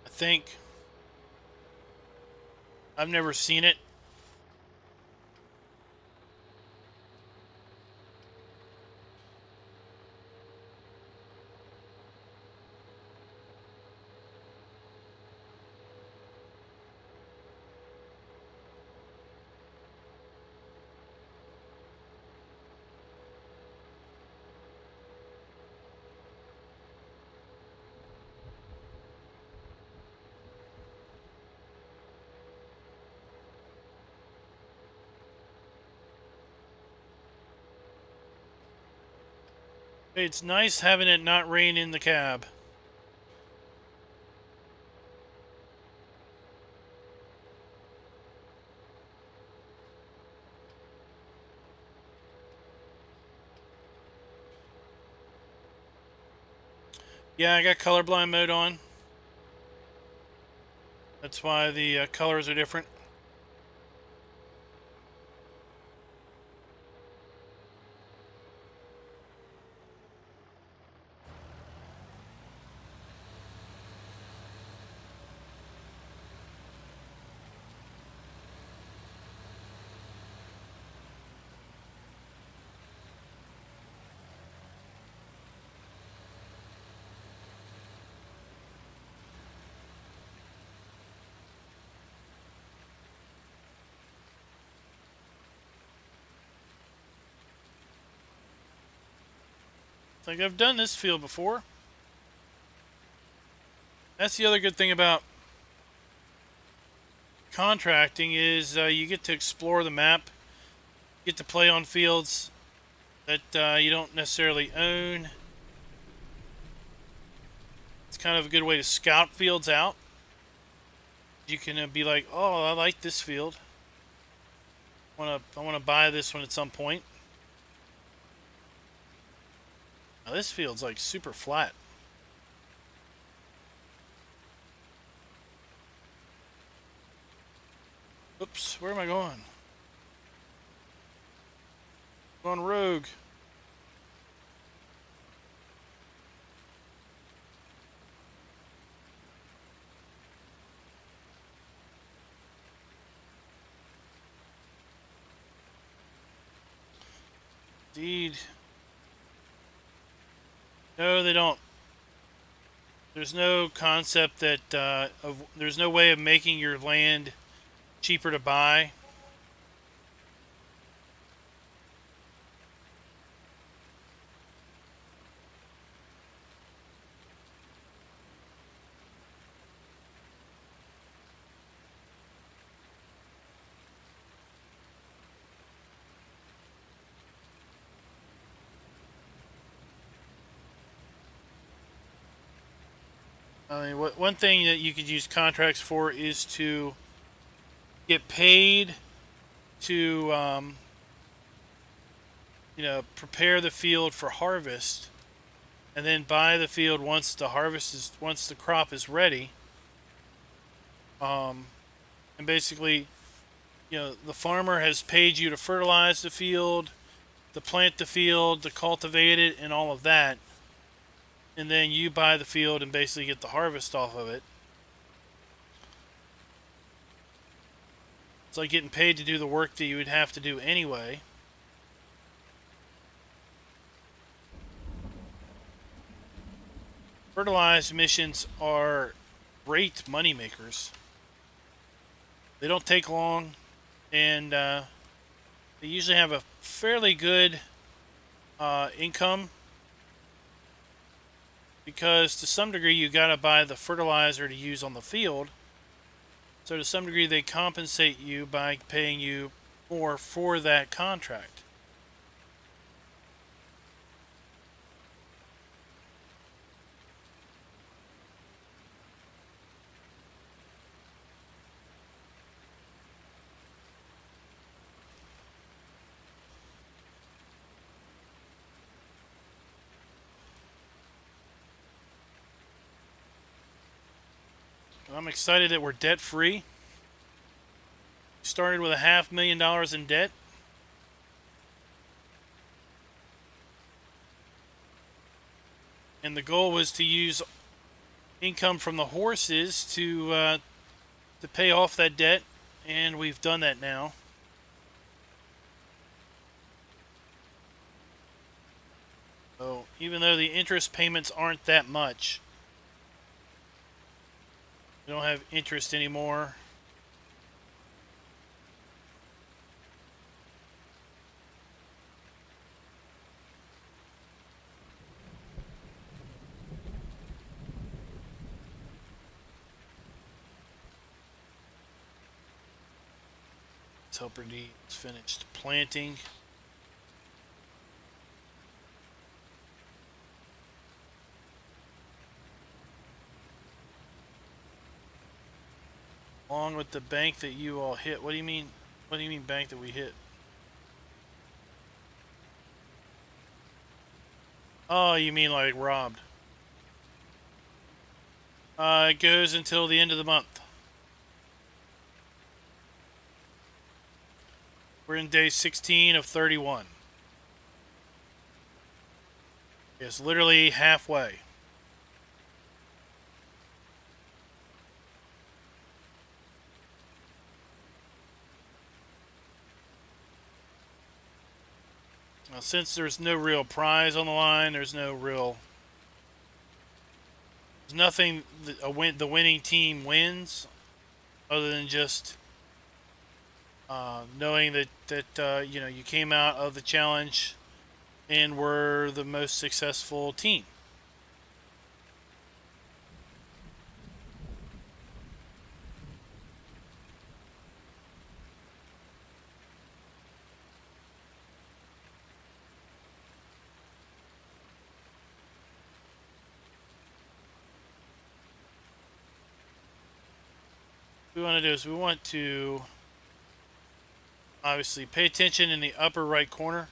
I think. I've never seen it. It's nice having it not rain in the cab. Yeah, I got colorblind mode on. That's why the colors are different. I think I've done this field before. That's the other good thing about contracting is you get to explore the map, get to play on fields that you don't necessarily own. It's kind of a good way to scout fields out. You can be like, oh, I like this field. I want to buy this one at some point. Now this field's like super flat. Oops, where am I going? Going rogue. Indeed. No, they don't. There's no concept that there's no way of making your land cheaper to buy. I mean, one thing that you could use contracts for is to get paid to, you know, prepare the field for harvest, and then buy the field once the crop is ready. And basically, you know, the farmer has paid you to fertilize the field, to plant the field, to cultivate it, and all of that. And then you buy the field and basically get the harvest off of it. It's like getting paid to do the work that you would have to do anyway. Fertilized missions are great money makers. They don't take long, and they usually have a fairly good income, because to some degree you gotta buy the fertilizer to use on the field. So to some degree they compensate you by paying you more for that contract. I'm excited that we're debt free. Started with $500,000 in debt. And the goal was to use income from the horses to pay off that debt, and we've done that now. So even though the interest payments aren't that much, we don't have interest anymore. Helper needs finished planting. wrong with the bank that you all hit? What do you mean? What do you mean bank that we hit? Oh, you mean like robbed? It goes until the end of the month. We're in day 16 of 31. It's literally halfway. Now, since there's no real prize on the line, there's nothing the winning team wins, other than just knowing that you know, you came out of the challenge and were the most successful team. What we want to do is we want to obviously pay attention in the upper right corner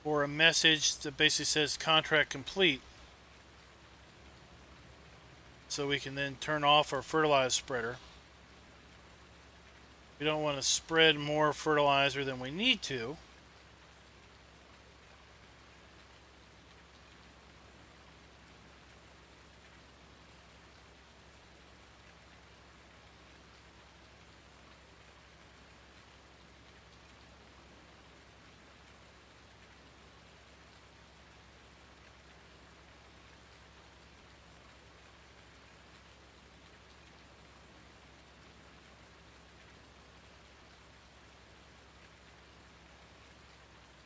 for a message that basically says contract complete, so we can then turn off our fertilizer spreader. We don't want to spread more fertilizer than we need to.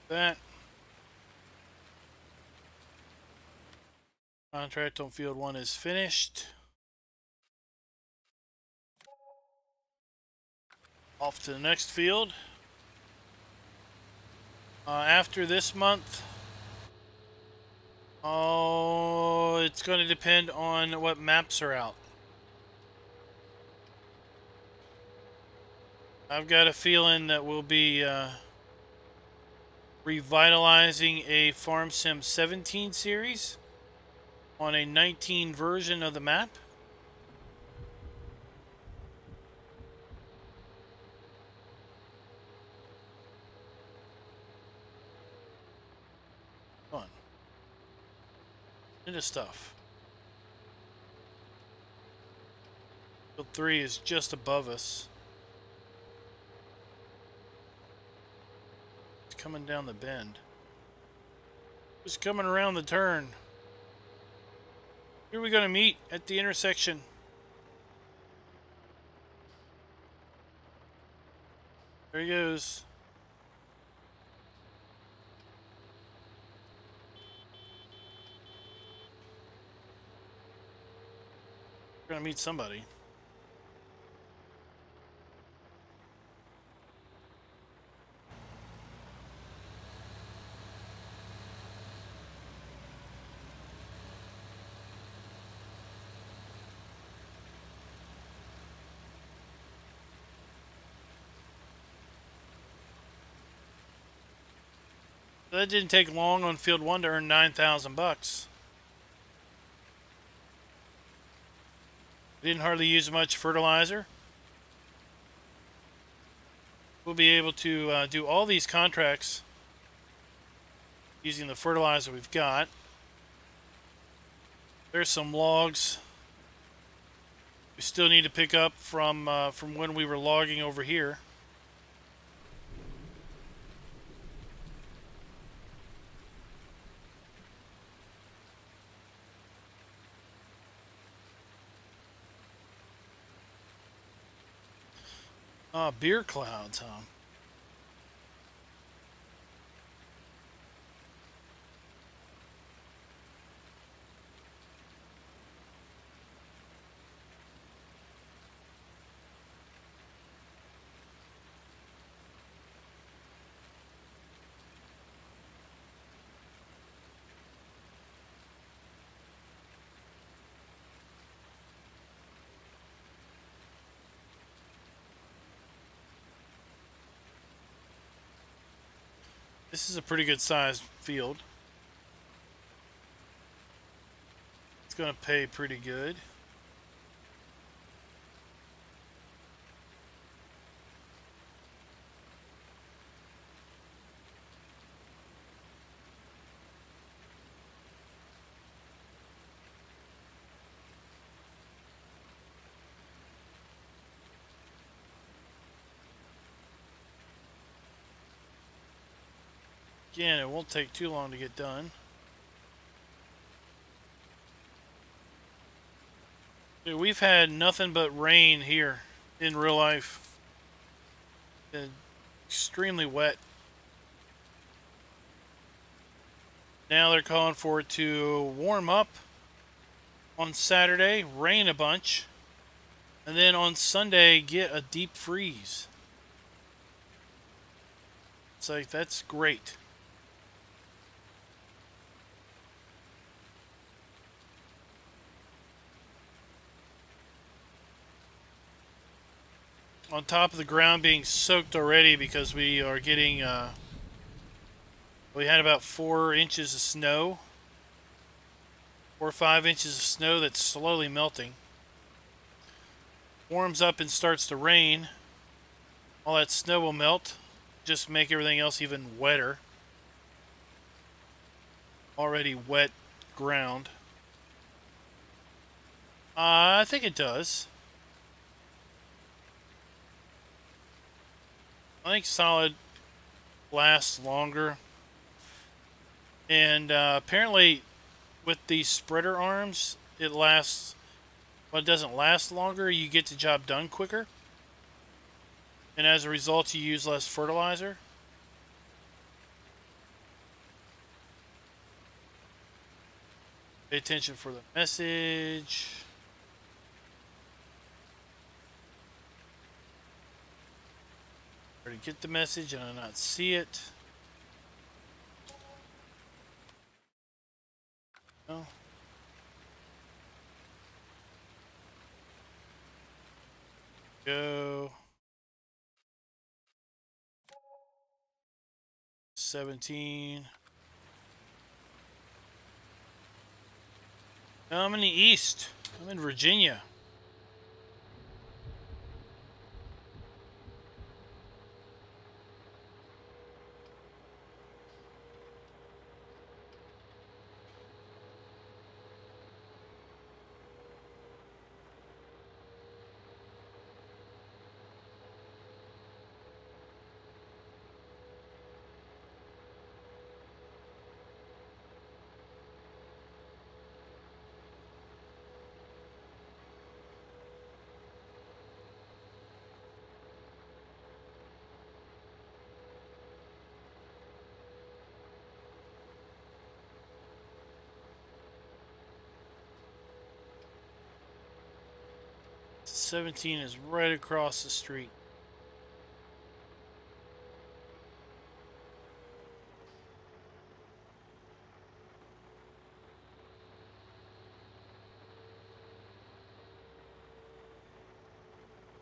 That contract on field 1 is finished. Off to the next field. After this month, it's going to depend on what maps are out. I've got a feeling that we'll be revitalizing a Farm Sim 17 series on a 19 version of the map. Come on. Into stuff. Field 3 is just above us. It's coming down the bend. Just coming around the turn. Here we're going to meet at the intersection. There he goes. We're going to meet somebody. That didn't take long on field 1 to earn 9,000 bucks. Didn't hardly use much fertilizer. We'll be able to do all these contracts using the fertilizer we've got. There's some logs we still need to pick up from when we were logging over here. Beer clouds, huh? This is a pretty good sized field. It's going to pay pretty good. Again, it won't take too long to get done. Dude, we've had nothing but rain here in real life. Been extremely wet. Now they're calling for it to warm up on Saturday, rain a bunch, and then on Sunday get a deep freeze. It's like, that's great. On top of the ground being soaked already because we are getting, we had about 4 inches of snow. 4 or 5 inches of snow that's slowly melting. Warms up and starts to rain. All that snow will melt, just make everything else even wetter. Already wet ground. I think it does. I think solid lasts longer. And apparently with these spreader arms, it lasts, well, it doesn't last longer. You get the job done quicker. And as a result, you use less fertilizer. Pay attention for the message. To get the message and I not see it. No. Go. 17. No, I'm in the east. I'm in Virginia. '17 is right across the street.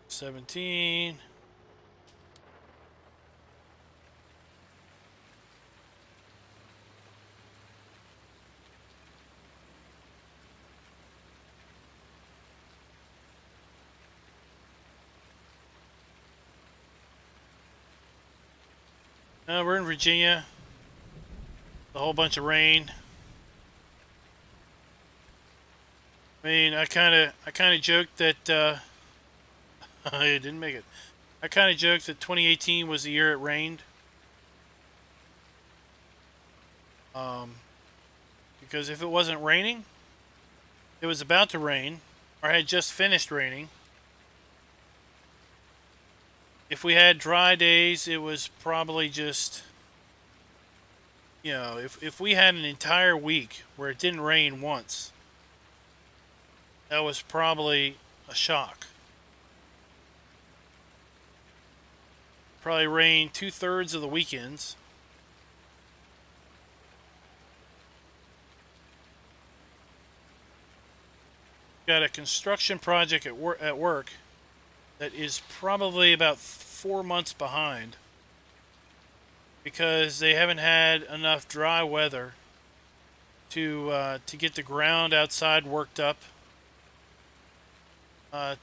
'17. We're in Virginia. A whole bunch of rain. I mean, I kind of joked that I didn't make it. I kind of joked that 2018 was the year it rained. Because if it wasn't raining, it was about to rain, or had just finished raining. If we had dry days, it was probably just, you know, if we had an entire week where it didn't rain once, that was probably a shock. Probably rained 2/3 of the weekends. Got a construction project at work that is probably about 4 months behind. because they haven't had enough dry weather to get the ground outside worked up,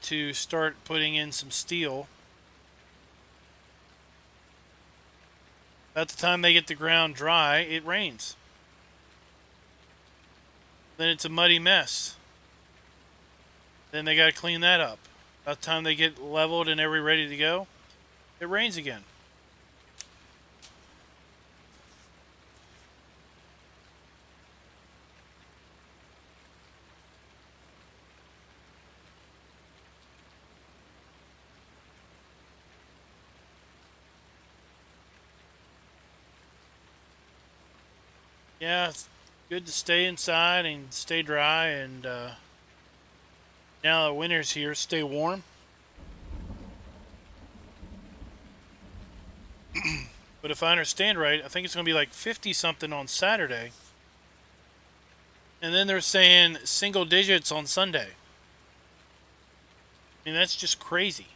to start putting in some steel. By the time they get the ground dry, it rains. Then it's a muddy mess. Then they got to clean that up. By the time they get leveled and ready to go, it rains again. Yeah, it's good to stay inside and stay dry, and now that winter's here, stay warm. But if I understand right, I think it's going to be like 50 something on Saturday. And then they're saying single digits on Sunday. I mean, that's just crazy.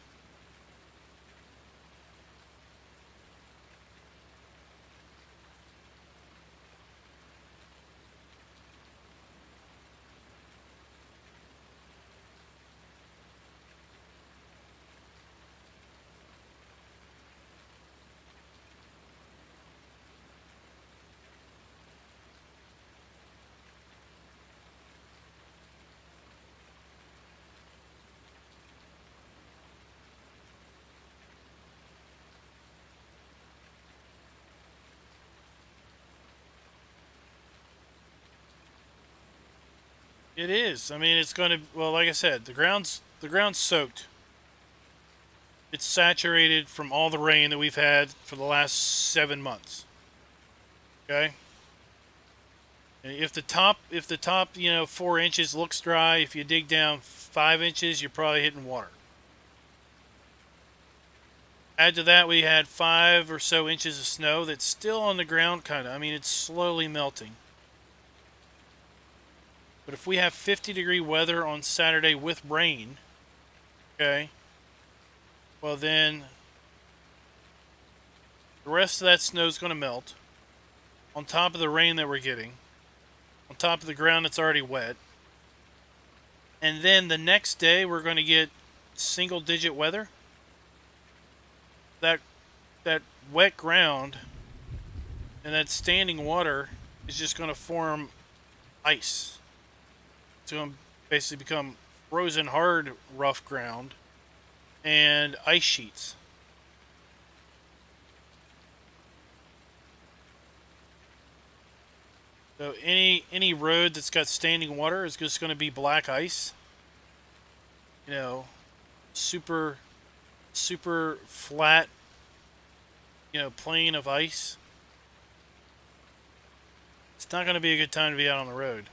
It is. I mean, it's going to, well, like I said, the ground's soaked. It's saturated from all the rain that we've had for the last 7 months. Okay? And if the top, 4 inches looks dry, if you dig down 5 inches, you're probably hitting water. Add to that, we had 5 or so inches of snow that's still on the ground, kind of. I mean, it's slowly melting. But if we have 50-degree weather on Saturday with rain, okay, well then the rest of that snow is going to melt on top of the rain that we're getting, on top of the ground that's already wet. And then the next day we're going to get single-digit weather. That wet ground and that standing water is just going to form ice. To basically become frozen hard, rough ground and ice sheets. So any road that's got standing water is just going to be black ice. You know, super flat, plain of ice. It's not going to be a good time to be out on the road.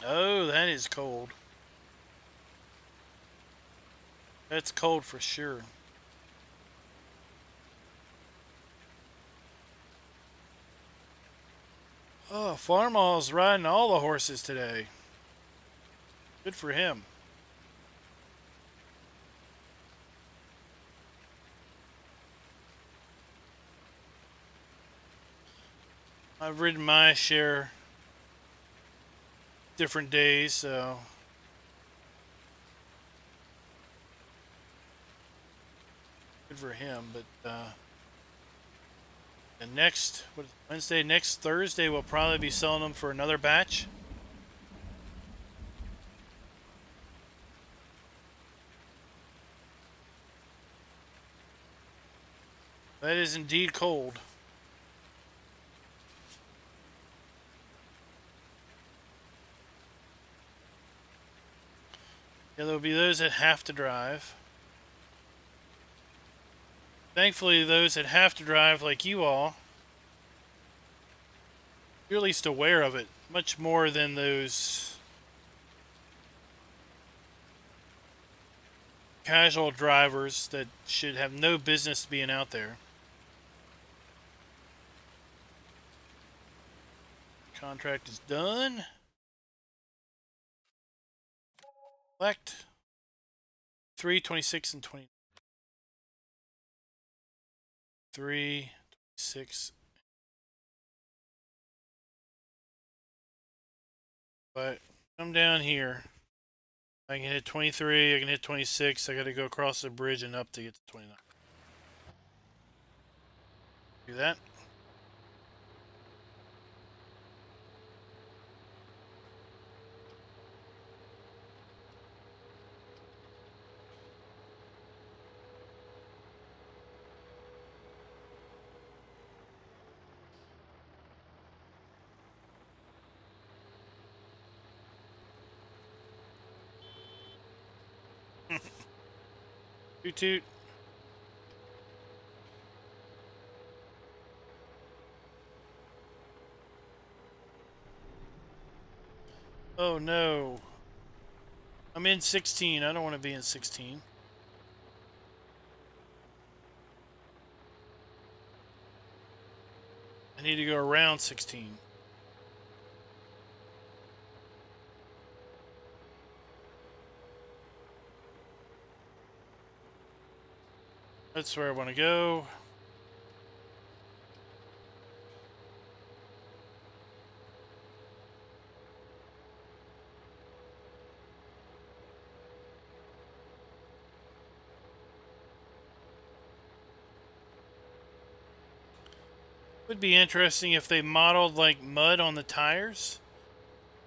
Oh, that is cold. That's cold for sure. Oh, Farmall's riding all the horses today. Good for him. I've ridden my share different days, so good for him. But the next Wednesday, next Thursday, we'll probably be selling them for another batch. That is indeed cold. Yeah, there'll be those that have to drive. Thankfully, those that have to drive, like you all, you're at least aware of it, much more than those casual drivers that should have no business being out there. Contract is done. Select 3, 26, and 20. 3, 26. But come down here. I can hit 23, I can hit 26, I gotta go across the bridge and up to get to 29. Do that. Toot toot. Oh no. I'm in 16. I don't want to be in 16. I need to go around 16. That's where I want to go. Would be interesting if they modeled like mud on the tires.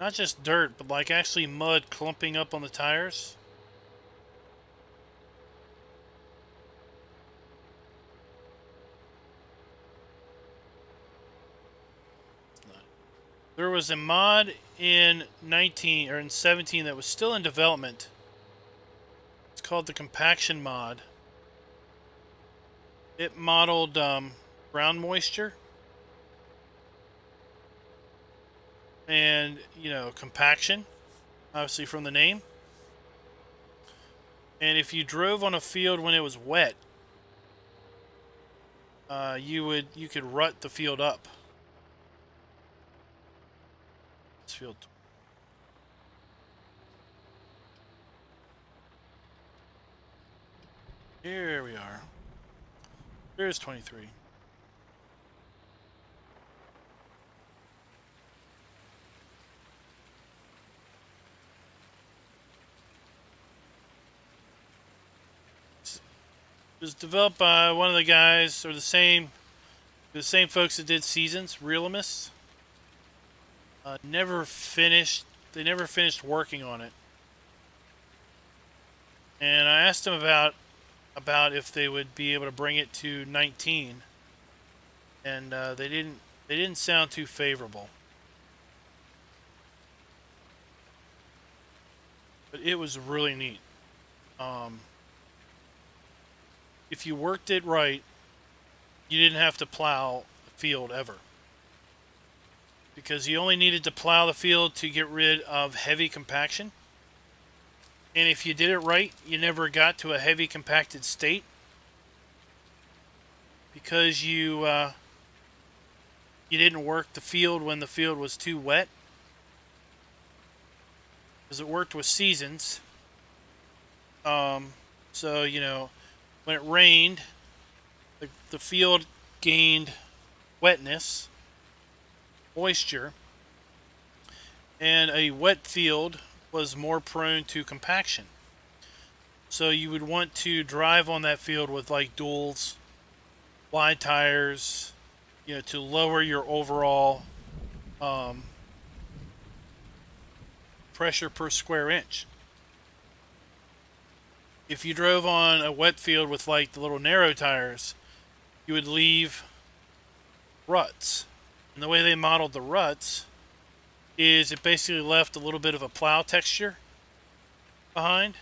Not just dirt, but like actually mud clumping up on the tires. There was a mod in 19 or in 17 that was still in development. It's called the compaction mod. It modeled ground moisture and, you know, compaction, obviously from the name. And if you drove on a field when it was wet, you could rut the field up. This field. Here we are. There's 23. It was developed by one of the guys, or the same folks that did Seasons, Realimists. Never finished. They never finished working on it. And I asked them about if they would be able to bring it to 19, and they didn't sound too favorable. But it was really neat. If you worked it right, you didn't have to plow the field ever. Because you only needed to plow the field to get rid of heavy compaction. And if you did it right, you never got to a heavy compacted state. Because you didn't work the field when the field was too wet. Because it worked with Seasons. So, you know, when it rained, the field gained wetness, moisture, and a wet field was more prone to compaction. So you would want to drive on that field with like duals, wide tires, you know, to lower your overall pressure per square inch. If you drove on a wet field with like the little narrow tires, you would leave ruts. And the way they modeled the ruts is it basically left a little bit of a plow texture behind.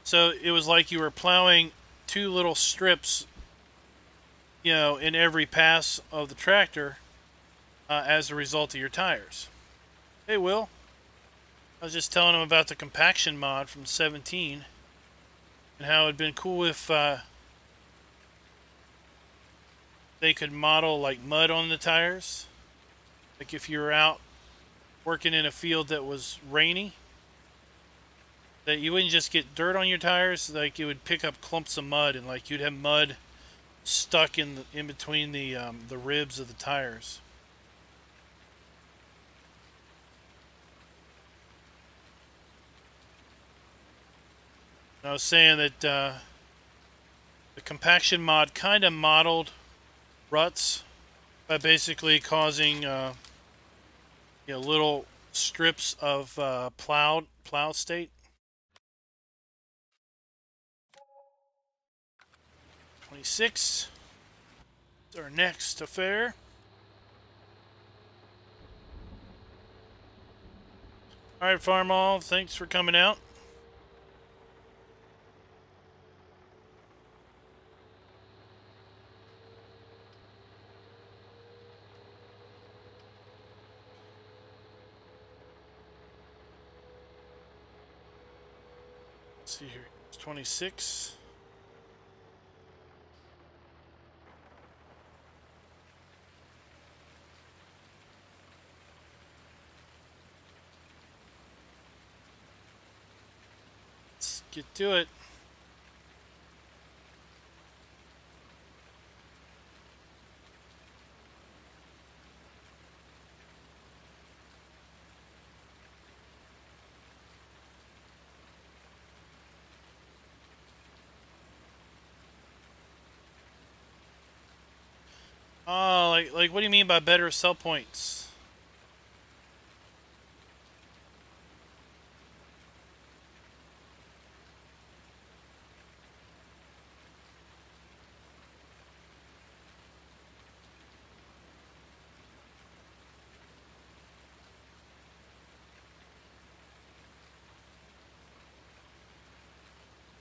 So it was like you were plowing two little strips, you know, in every pass of the tractor as a result of your tires. Hey, Will. I was just telling him about the compaction mod from 17 and how it would have been cool if they could model like mud on the tires Like if you were out working in a field that was rainy, that you wouldn't just get dirt on your tires, like you would pick up clumps of mud, and like you'd have mud stuck in between the ribs of the tires. I was saying that the compaction mod kind of modeled ruts by basically causing little strips of plow state. 26 is our next affair. All right, Farm All, thanks for coming out. Let's see here. It's 26. Let's get to it. Oh, like what do you mean by better sell points?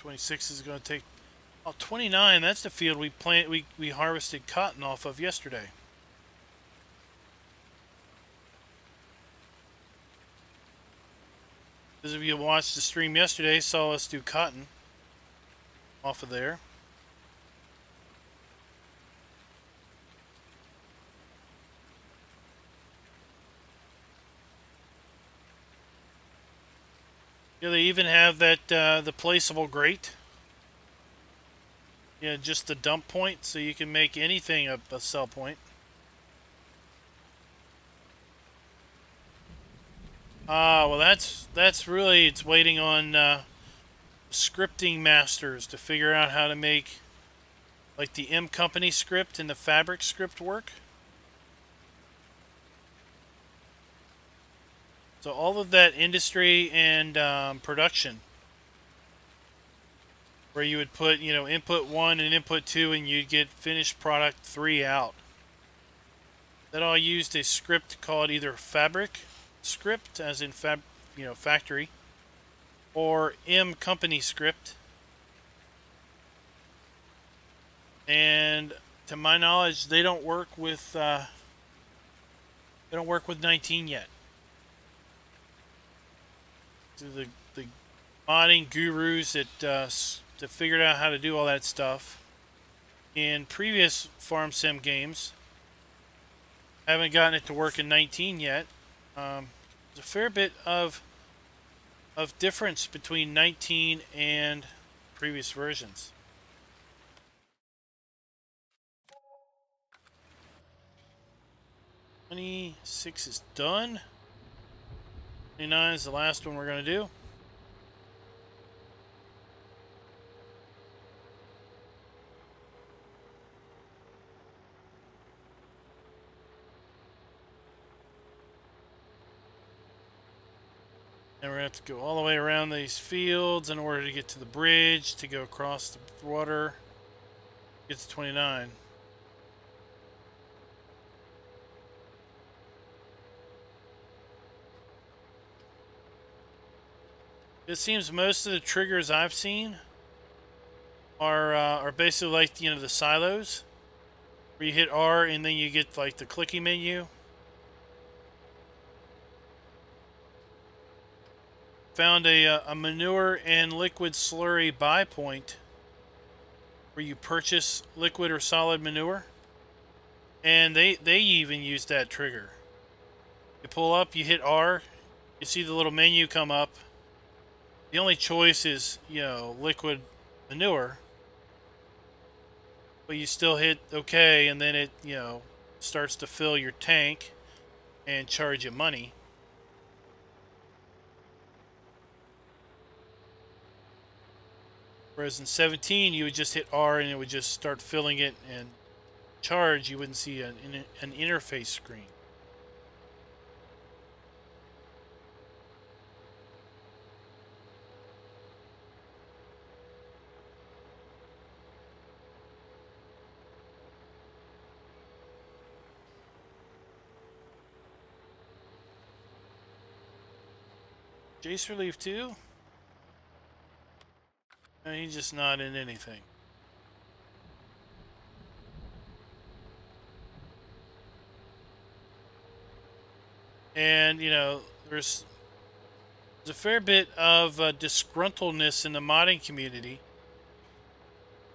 '26 is going to take. Oh, 29. That's the field we harvested cotton off of yesterday. Those of you who watched the stream yesterday saw us do cotton off of there. Yeah, they even have that the placeable grate. Yeah, just the dump point, so you can make anything a sell point. Well, that's really, it's waiting on scripting masters to figure out how to make like the M Company script and the Fabric script work. So all of that industry and production, where you would put, input 1 and input 2, and you'd get finished product 3 out. That all used a script called either Fabric script, as in factory, or M Company script. And to my knowledge, they don't work with 19 yet. So the modding gurus that figured out how to do all that stuff in previous farm sim games haven't gotten it to work in 19 yet. There's a fair bit of difference between 19 and previous versions. 26 is done. 29 is the last one we're going to do. And we're going to have to go all the way around these fields in order to get to the bridge, to go across the water, get to 29. It seems most of the triggers I've seen are basically like the silos, where you hit R and then you get like the clicky menu. Found a manure and liquid slurry buy point where you purchase liquid or solid manure, and they even use that trigger. You pull up, you hit R, you see the little menu come up. The only choice is, you know, liquid manure. But you still hit OK, and then it, you know, starts to fill your tank and charge you money. Whereas in 17, you would just hit R and it would just start filling it and charge. You wouldn't see an interface screen. Jace Relief 2? No, he's just not in anything. And, you know, there's a fair bit of disgruntledness in the modding community.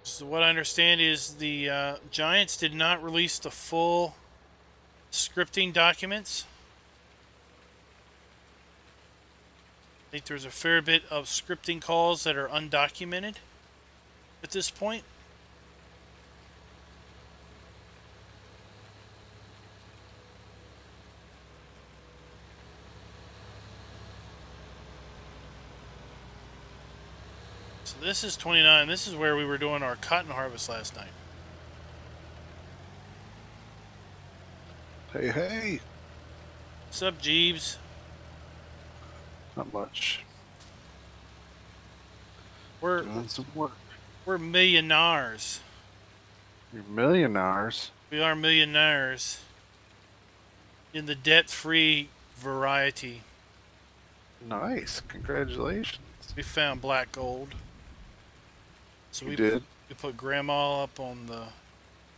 So what I understand is the Giants did not release the full scripting documents. I think there's a fair bit of scripting calls that are undocumented at this point. So this is 29. This is where we were doing our cotton harvest last night. Hey, hey. What's up, Jeeves? Not much. We're doing some work. We're millionaires. You're millionaires. We are millionaires in the debt-free variety. Nice. Congratulations. We found black gold. So we did. We put Grandma up on the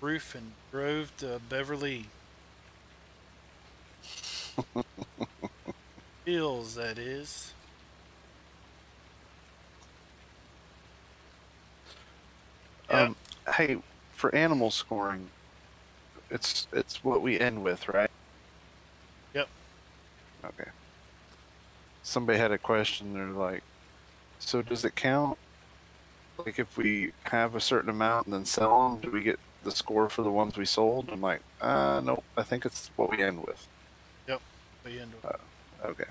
roof and drove to Beverly Hills, that is. Hey, for animal scoring, it's what we end with, right? Yep. Okay. Somebody had a question. They're like, so does it count? Like, if we have a certain amount and then sell them, do we get the score for the ones we sold? I'm like, nope. I think it's what we end with. Yep. We end with. Okay.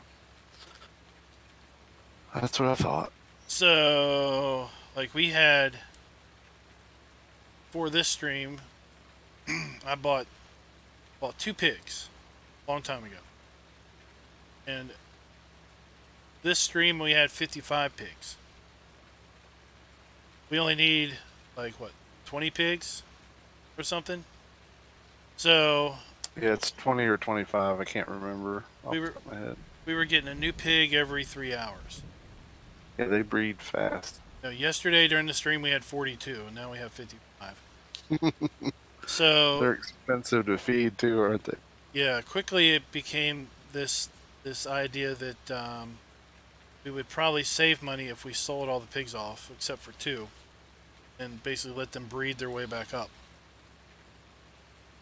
That's what I thought. So, like, we had, for this stream, I bought 2 pigs a long time ago. And this stream, we had 55 pigs. We only need, like, what, 20 pigs or something? So... Yeah, it's 20 or 25. I can't remember off the top of my head. We were getting a new pig every 3 hours. Yeah, they breed fast. You know, yesterday during the stream we had 42, and now we have 55. So they're expensive to feed too, aren't they? Yeah, quickly it became this idea that we would probably save money if we sold all the pigs off, except for 2, and basically let them breed their way back up.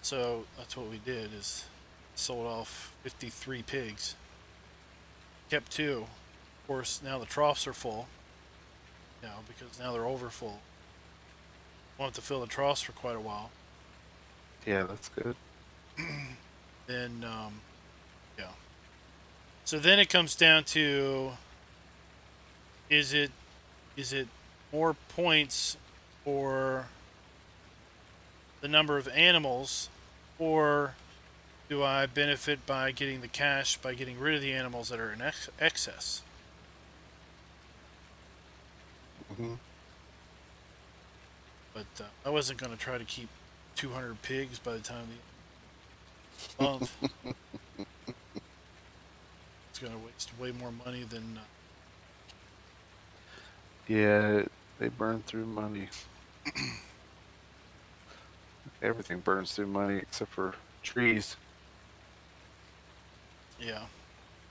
So that's what we did, is sold off 53 pigs. Kept 2. Of course, now the troughs are full. You know, because now they're over full. Won't have to fill the troughs for quite a while. Yeah, that's good. Then, yeah. So then it comes down to, is it more points for the number of animals, or do I benefit by getting the cash by getting rid of the animals that are in excess? Mm-hmm. But I wasn't going to try to keep 200 pigs by the time the month. It's going to waste way more money than... Yeah, they burn through money. Everything burns through money except for trees. Yeah.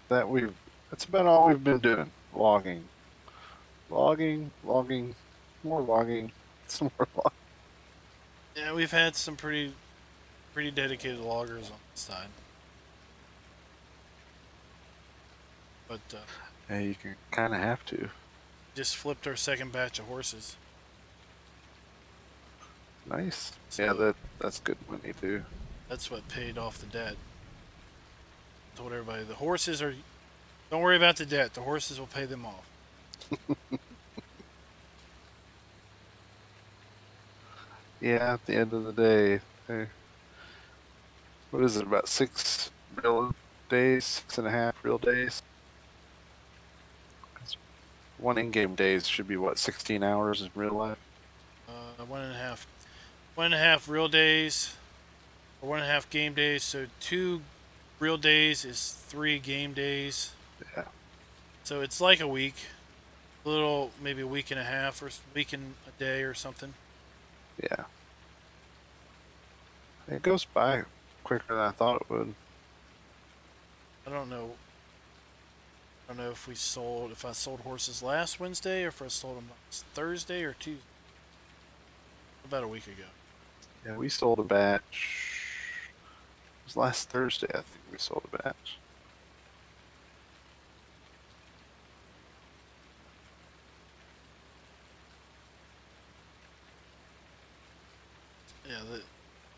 That's about all we've been doing. Logging, more logging, some more logging. Yeah, we've had some pretty dedicated loggers on the side. But Yeah, you can kind of have to. just flipped our second batch of horses. Nice. So Yeah, that's good money too. that's what paid off the debt. I told everybody the horses are. Don't worry about the debt. The horses will pay them off. Yeah, at the end of the day, what is it, about 6 real days, 6.5 real days? One in-game days should be what, 16 hours in real life? 1.5 real days, or 1.5 game days. So 2 real days is 3 game days. Yeah. So it's like a week, a little, maybe a week and a half, or a week and a day, or something. Yeah. It goes by quicker than I thought it would. I don't know. I don't know if I sold horses last Wednesday, or if I sold them last Thursday or Tuesday. About a week ago. Yeah, we sold a batch. It was last Thursday, I think we sold a batch. Yeah, the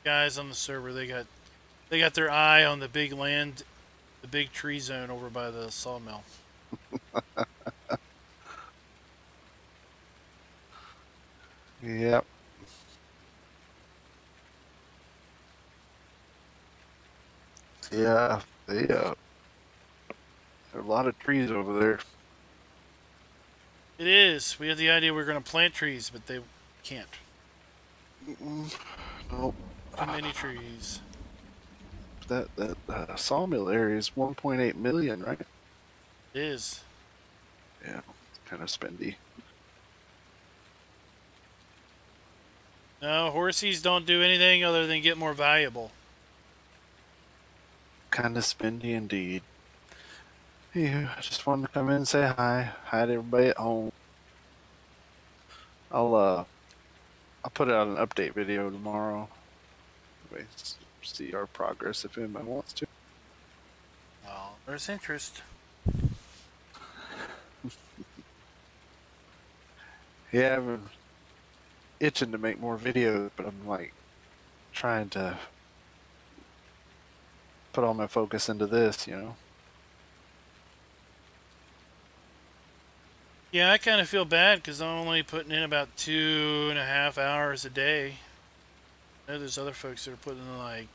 guys on the server, they got their eye on the big land, the big tree zone over by the sawmill. Yep. Yeah, there are a lot of trees over there. It is. We had the idea we were going to plant trees, but they can't. Nope. Too many trees. That sawmill area is 1.8 million, right? It is. Yeah, kind of spendy. No, horsies don't do anything other than get more valuable. Kind of spendy indeed. Yeah, I just wanted to come in and say hi. Hi to everybody at home. I'll put out an update video tomorrow. Anyways, see our progress if anybody wants to. Well, there's interest. Yeah, I've been itching to make more videos, but I'm like trying to put all my focus into this, you know. Yeah, I kind of feel bad because I'm only putting in about 2.5 hours a day. I know there's other folks that are putting in like,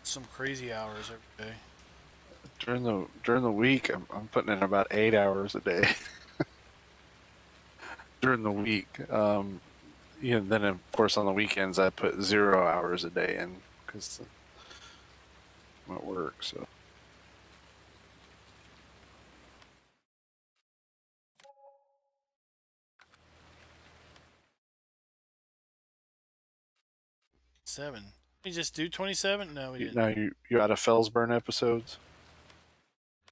some crazy hours every day. During the week, I'm putting in about 8 hours a day. During the week, then of course on the weekends I put 0 hours a day in because I'm at work. So Seven. We just do 27? No, we didn't. now you out of Fellsburn episodes?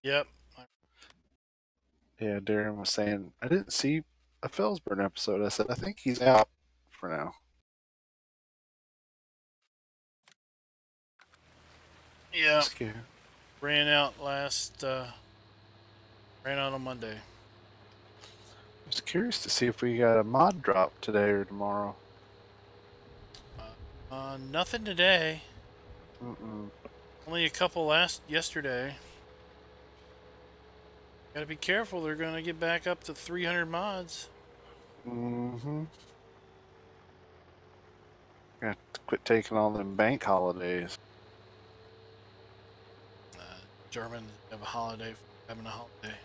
Yep. Yeah, Darren was saying I didn't see a Fellsburn episode. I said I think he's out for now. Yeah. Yeah. Ran out ran out on Monday. I was curious to see if we got a mod drop today or tomorrow. Nothing today. Mm-mm. Only a couple yesterday. Gotta be careful, they're gonna get back up to 300 mods. Mm-hmm. Got to quit taking all them bank holidays. Germans have a holiday for having a holiday.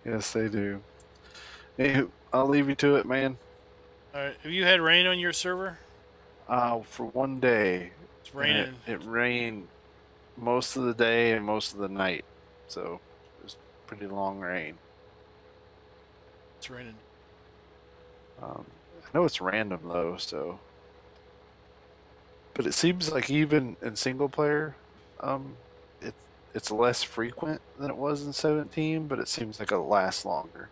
Yes, they do. Hey, I'll leave you to it, man. Alright, have you had rain on your server? For one day, It's raining. It rained most of the day and most of the night, so it was pretty long rain. It's raining. I know it's random though, so. But it seems like even in single player, um, it, it's less frequent than it was in 17, but it seems like it lasts longer.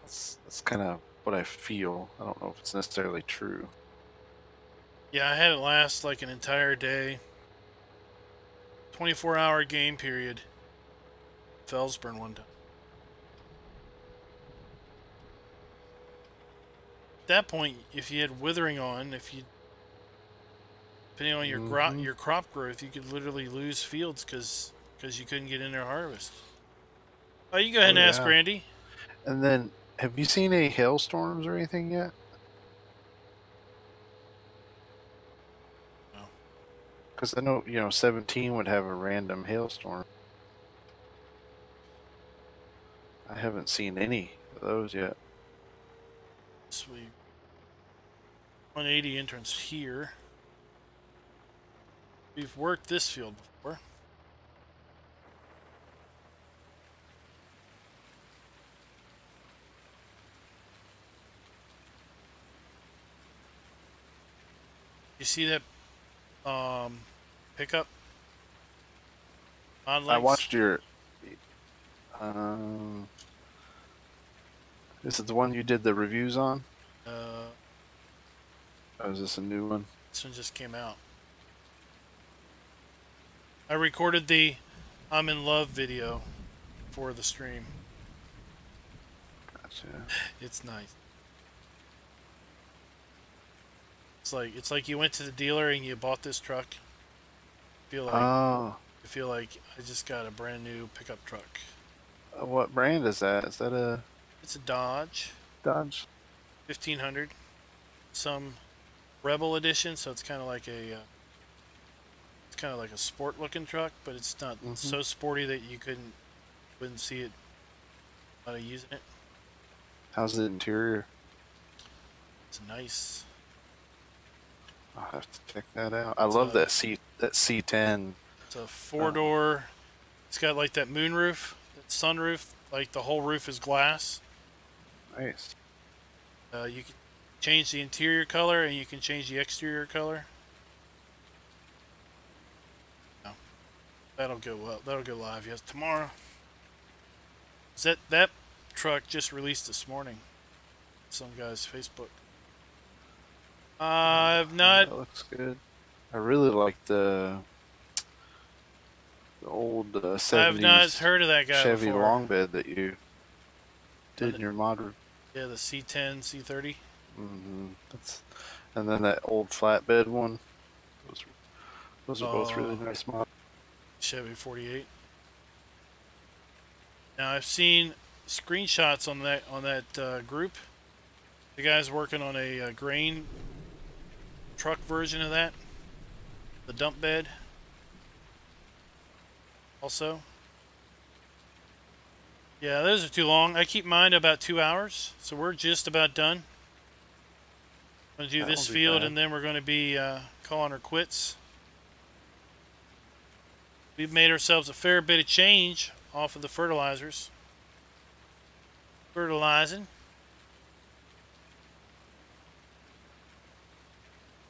That's kind of what I feel. I don't know if it's necessarily true. Yeah, I had it last like an entire day. 24-hour game period. Felsburn one time. At that point, if you had withering on, if you depending on Mm-hmm. your crop growth, you could literally lose fields because you couldn't get in there harvest. Oh, you go ahead Oh and ask yeah. Randy. And then, have you seen any hailstorms or anything yet? No. Because I know 17 would have a random hailstorm. I haven't seen any of those yet. Sweet. 180 entrance here. We've worked this field before. You see that pickup odd I legs? watched your. Um, this is the one you did the reviews on. Uh, Or is this a new one? this one just came out. I recorded the I'm in love video for the stream. Gotcha. It's nice. It's like you went to the dealer and you bought this truck. Oh, I feel like I just got a brand new pickup truck. what brand is that? Is that a It's a Dodge Dodge? 1500, some Rebel edition, so it's kind of like a sport looking truck, but it's not Mm-hmm. so sporty that you wouldn't see it without using it. How's the interior? It's nice. I'll have to check that out. I It's love a that C10. it's a 4 door. It's got like that moonroof, that sunroof. Like the whole roof is glass. Nice. You can change the interior color and you can change the exterior color. No, that'll go well. That'll go live yes tomorrow. That truck just released this morning. Some guy's Facebook. I've not. That looks good. I really like the old I've not 70s heard of that guy Chevy before. long bed that you did in your mod. Yeah, the C10, C30. That's, and then that old flatbed one. Those, those are both really nice mods. Chevy 48. Now I've seen screenshots on that group. The guy's working on a grain truck version of that. The dump bed. Also. Yeah, those are too long. I keep mine about 2 hours, so we're just about done. I'm going to do That this won't be field, bad. and then we're going to be calling her quits. We've made ourselves a fair bit of change off of the fertilizers. Fertilizing.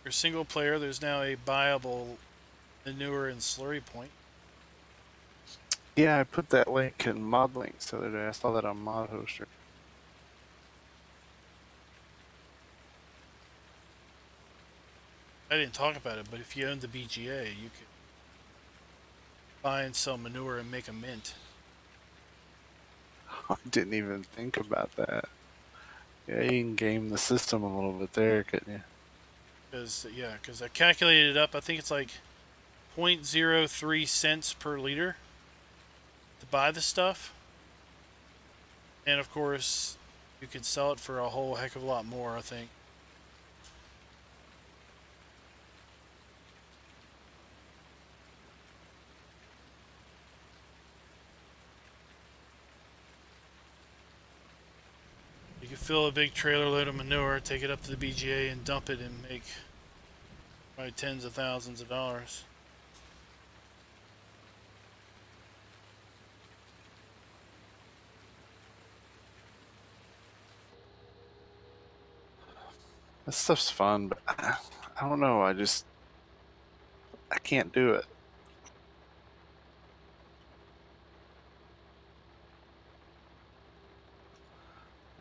For single player, there's now a buyable manure and slurry point. Yeah, I put that link in mod links the other day. I saw that on Mod Hoster. I didn't talk about it, but if you owned the BGA, you could buy and sell manure and make a mint. I didn't even think about that. Yeah, you can game the system a little bit there, couldn't you? Because I calculated it up. I think it's like 0.03 cents per liter to buy the stuff. And of course, you could sell it for a whole heck of a lot more, I think. You could fill a big trailer load of manure, take it up to the BGA, and dump it and make probably tens of thousands of dollars. That stuff's fun, but I don't know. I can't do it.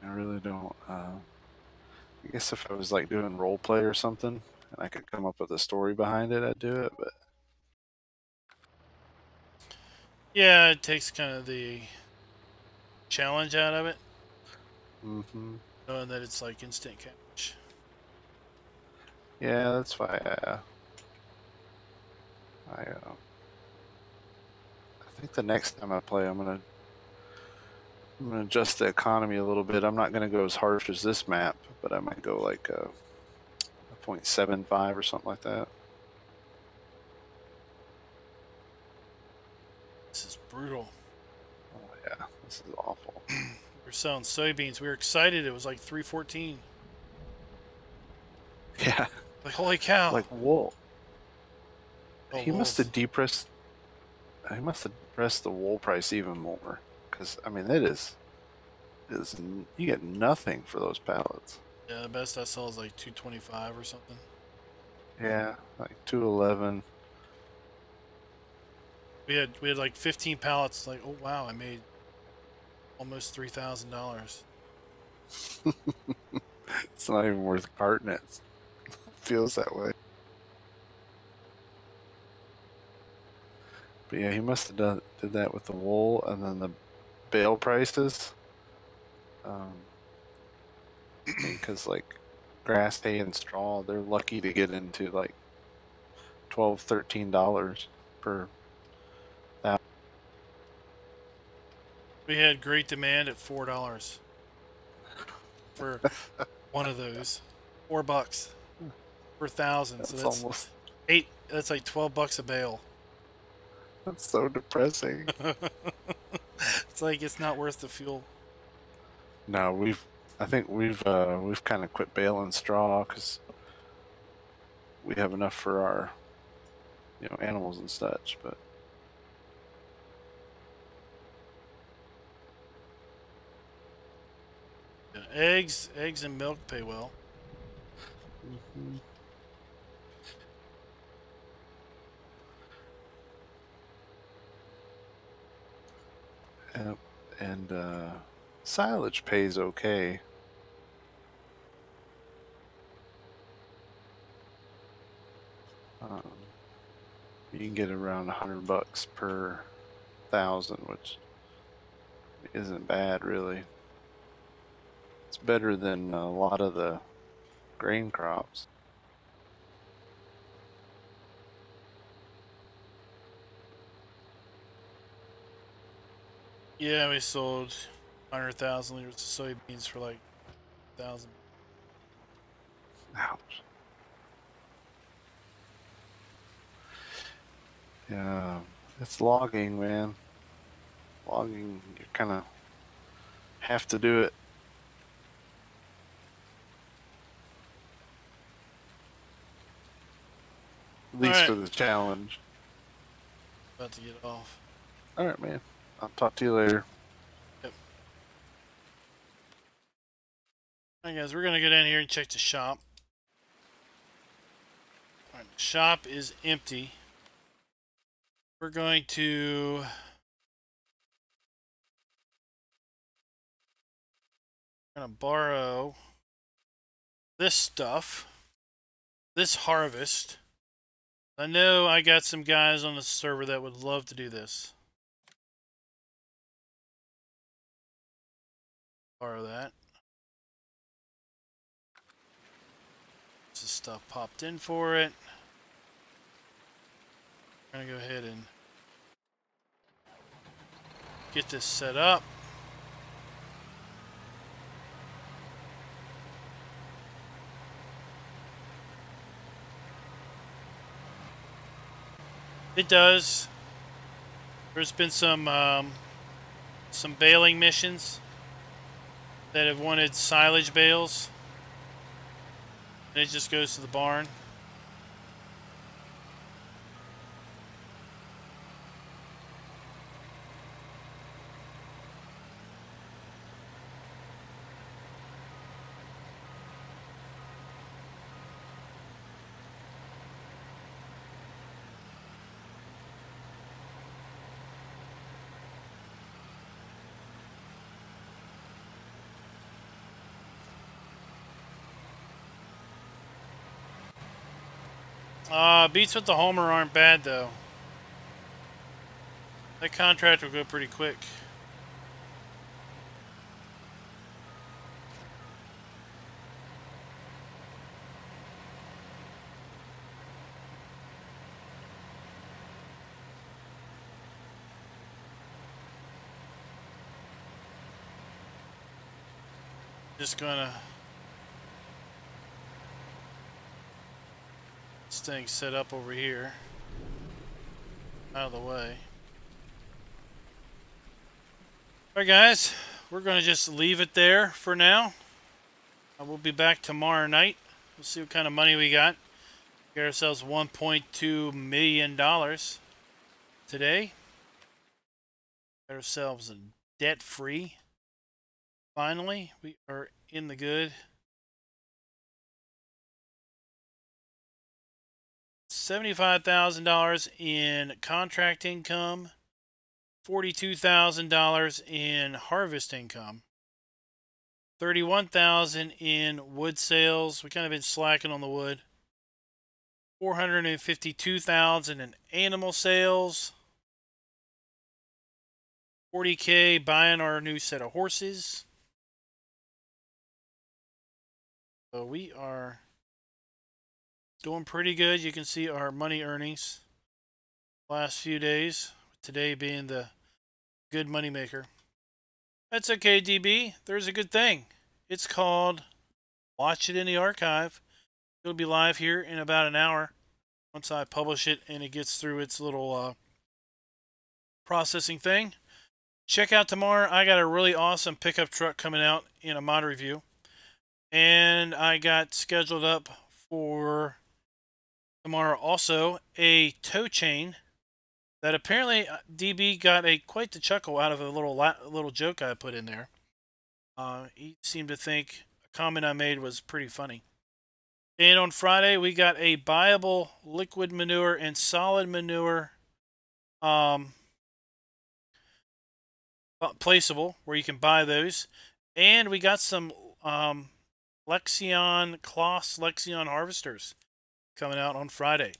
I really don't. I guess if I was like doing role play or something, and I could come up with a story behind it, I'd do it. But Yeah, it takes kind of the challenge out of it, knowing that it's like instant cash. yeah, that's why I think the next time I play, I'm gonna adjust the economy a little bit. I'm not gonna go as harsh as this map, but I might go like a 0.75 or something like that. This is brutal. Oh yeah, this is awful. We're selling soybeans. We were excited. It was like 314. Yeah, Like, holy cow! like wool. Oh, He must wolves. have depressed. He must have depressed the wool price even more, because I mean, you get nothing for those pallets. Yeah, the best I saw is like 225 or something. Yeah, like 211. We had like 15 pallets. Like, oh wow, I made almost $3,000. It's not even worth carting it. It feels that way. But yeah, he must have did that with the wool and then the bale prices. I mean, because like grass, hay, and straw, they're lucky to get into like $12, $13 per thousand. We had great demand at $4 for one of those. $4 per thousand. So That's that's almost, eight. That's like $12 a bale. that's so depressing. It's like it's not worth the fuel. No, I think we've kind of quit baling straw because we have enough for our, animals and such. But Yeah, eggs and milk pay well. Yep. And silage pays okay. Um, you can get around $100 per thousand, which isn't bad really. It's better than a lot of the grain crops. Yeah, we sold 100,000 liters of soybeans for like 1,000. Ouch. Yeah, it's logging, man. Logging, you kind of have to do it. At least Alright, for the challenge. about to get off. Alright, man. I'll talk to you later. Yep. Alright guys, we're gonna go down here and check the shop. Alright, the shop is empty. We're going to borrow this stuff, this harvest. I know I got some guys on the server that would love to do this. Borrow that. This stuff popped in for it. I'm gonna go ahead and get this set up. It does. There's been some baling missions that have wanted silage bales. And it just goes to the barn. Beats with the Homer aren't bad, though. That contract will go pretty quick. Just gonna... This thing's set up over here. Out of the way. Alright guys, we're going to just leave it there for now. We'll be back tomorrow night. We'll see what kind of money we got. Get ourselves $1.2 million today. Get ourselves debt-free. Finally, we are in the good. $75,000 in contract income. $42,000 in harvest income, $31,000 in wood sales. We kind of been slacking on the wood. $452,000 in animal sales. $40K buying our new set of horses. So we are doing pretty good. You can see our money earnings last few days. Today being the good money maker. That's okay, DB. There's a good thing. It's called Watch It in the Archive. It'll be live here in about an hour once I publish it and it gets through its little processing thing. Check out tomorrow. I got a really awesome pickup truck coming out in a mod review. And I got scheduled up for tomorrow also a tow chain that apparently DB got quite the chuckle out of a little joke I put in there. He seemed to think a comment I made was pretty funny. And on Friday, we got a buyable liquid manure and solid manure placeable where you can buy those. And we got some Kloss Lexion harvesters coming out on Friday.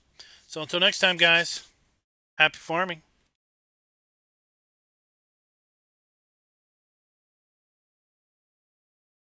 So until next time, guys. Happy farming.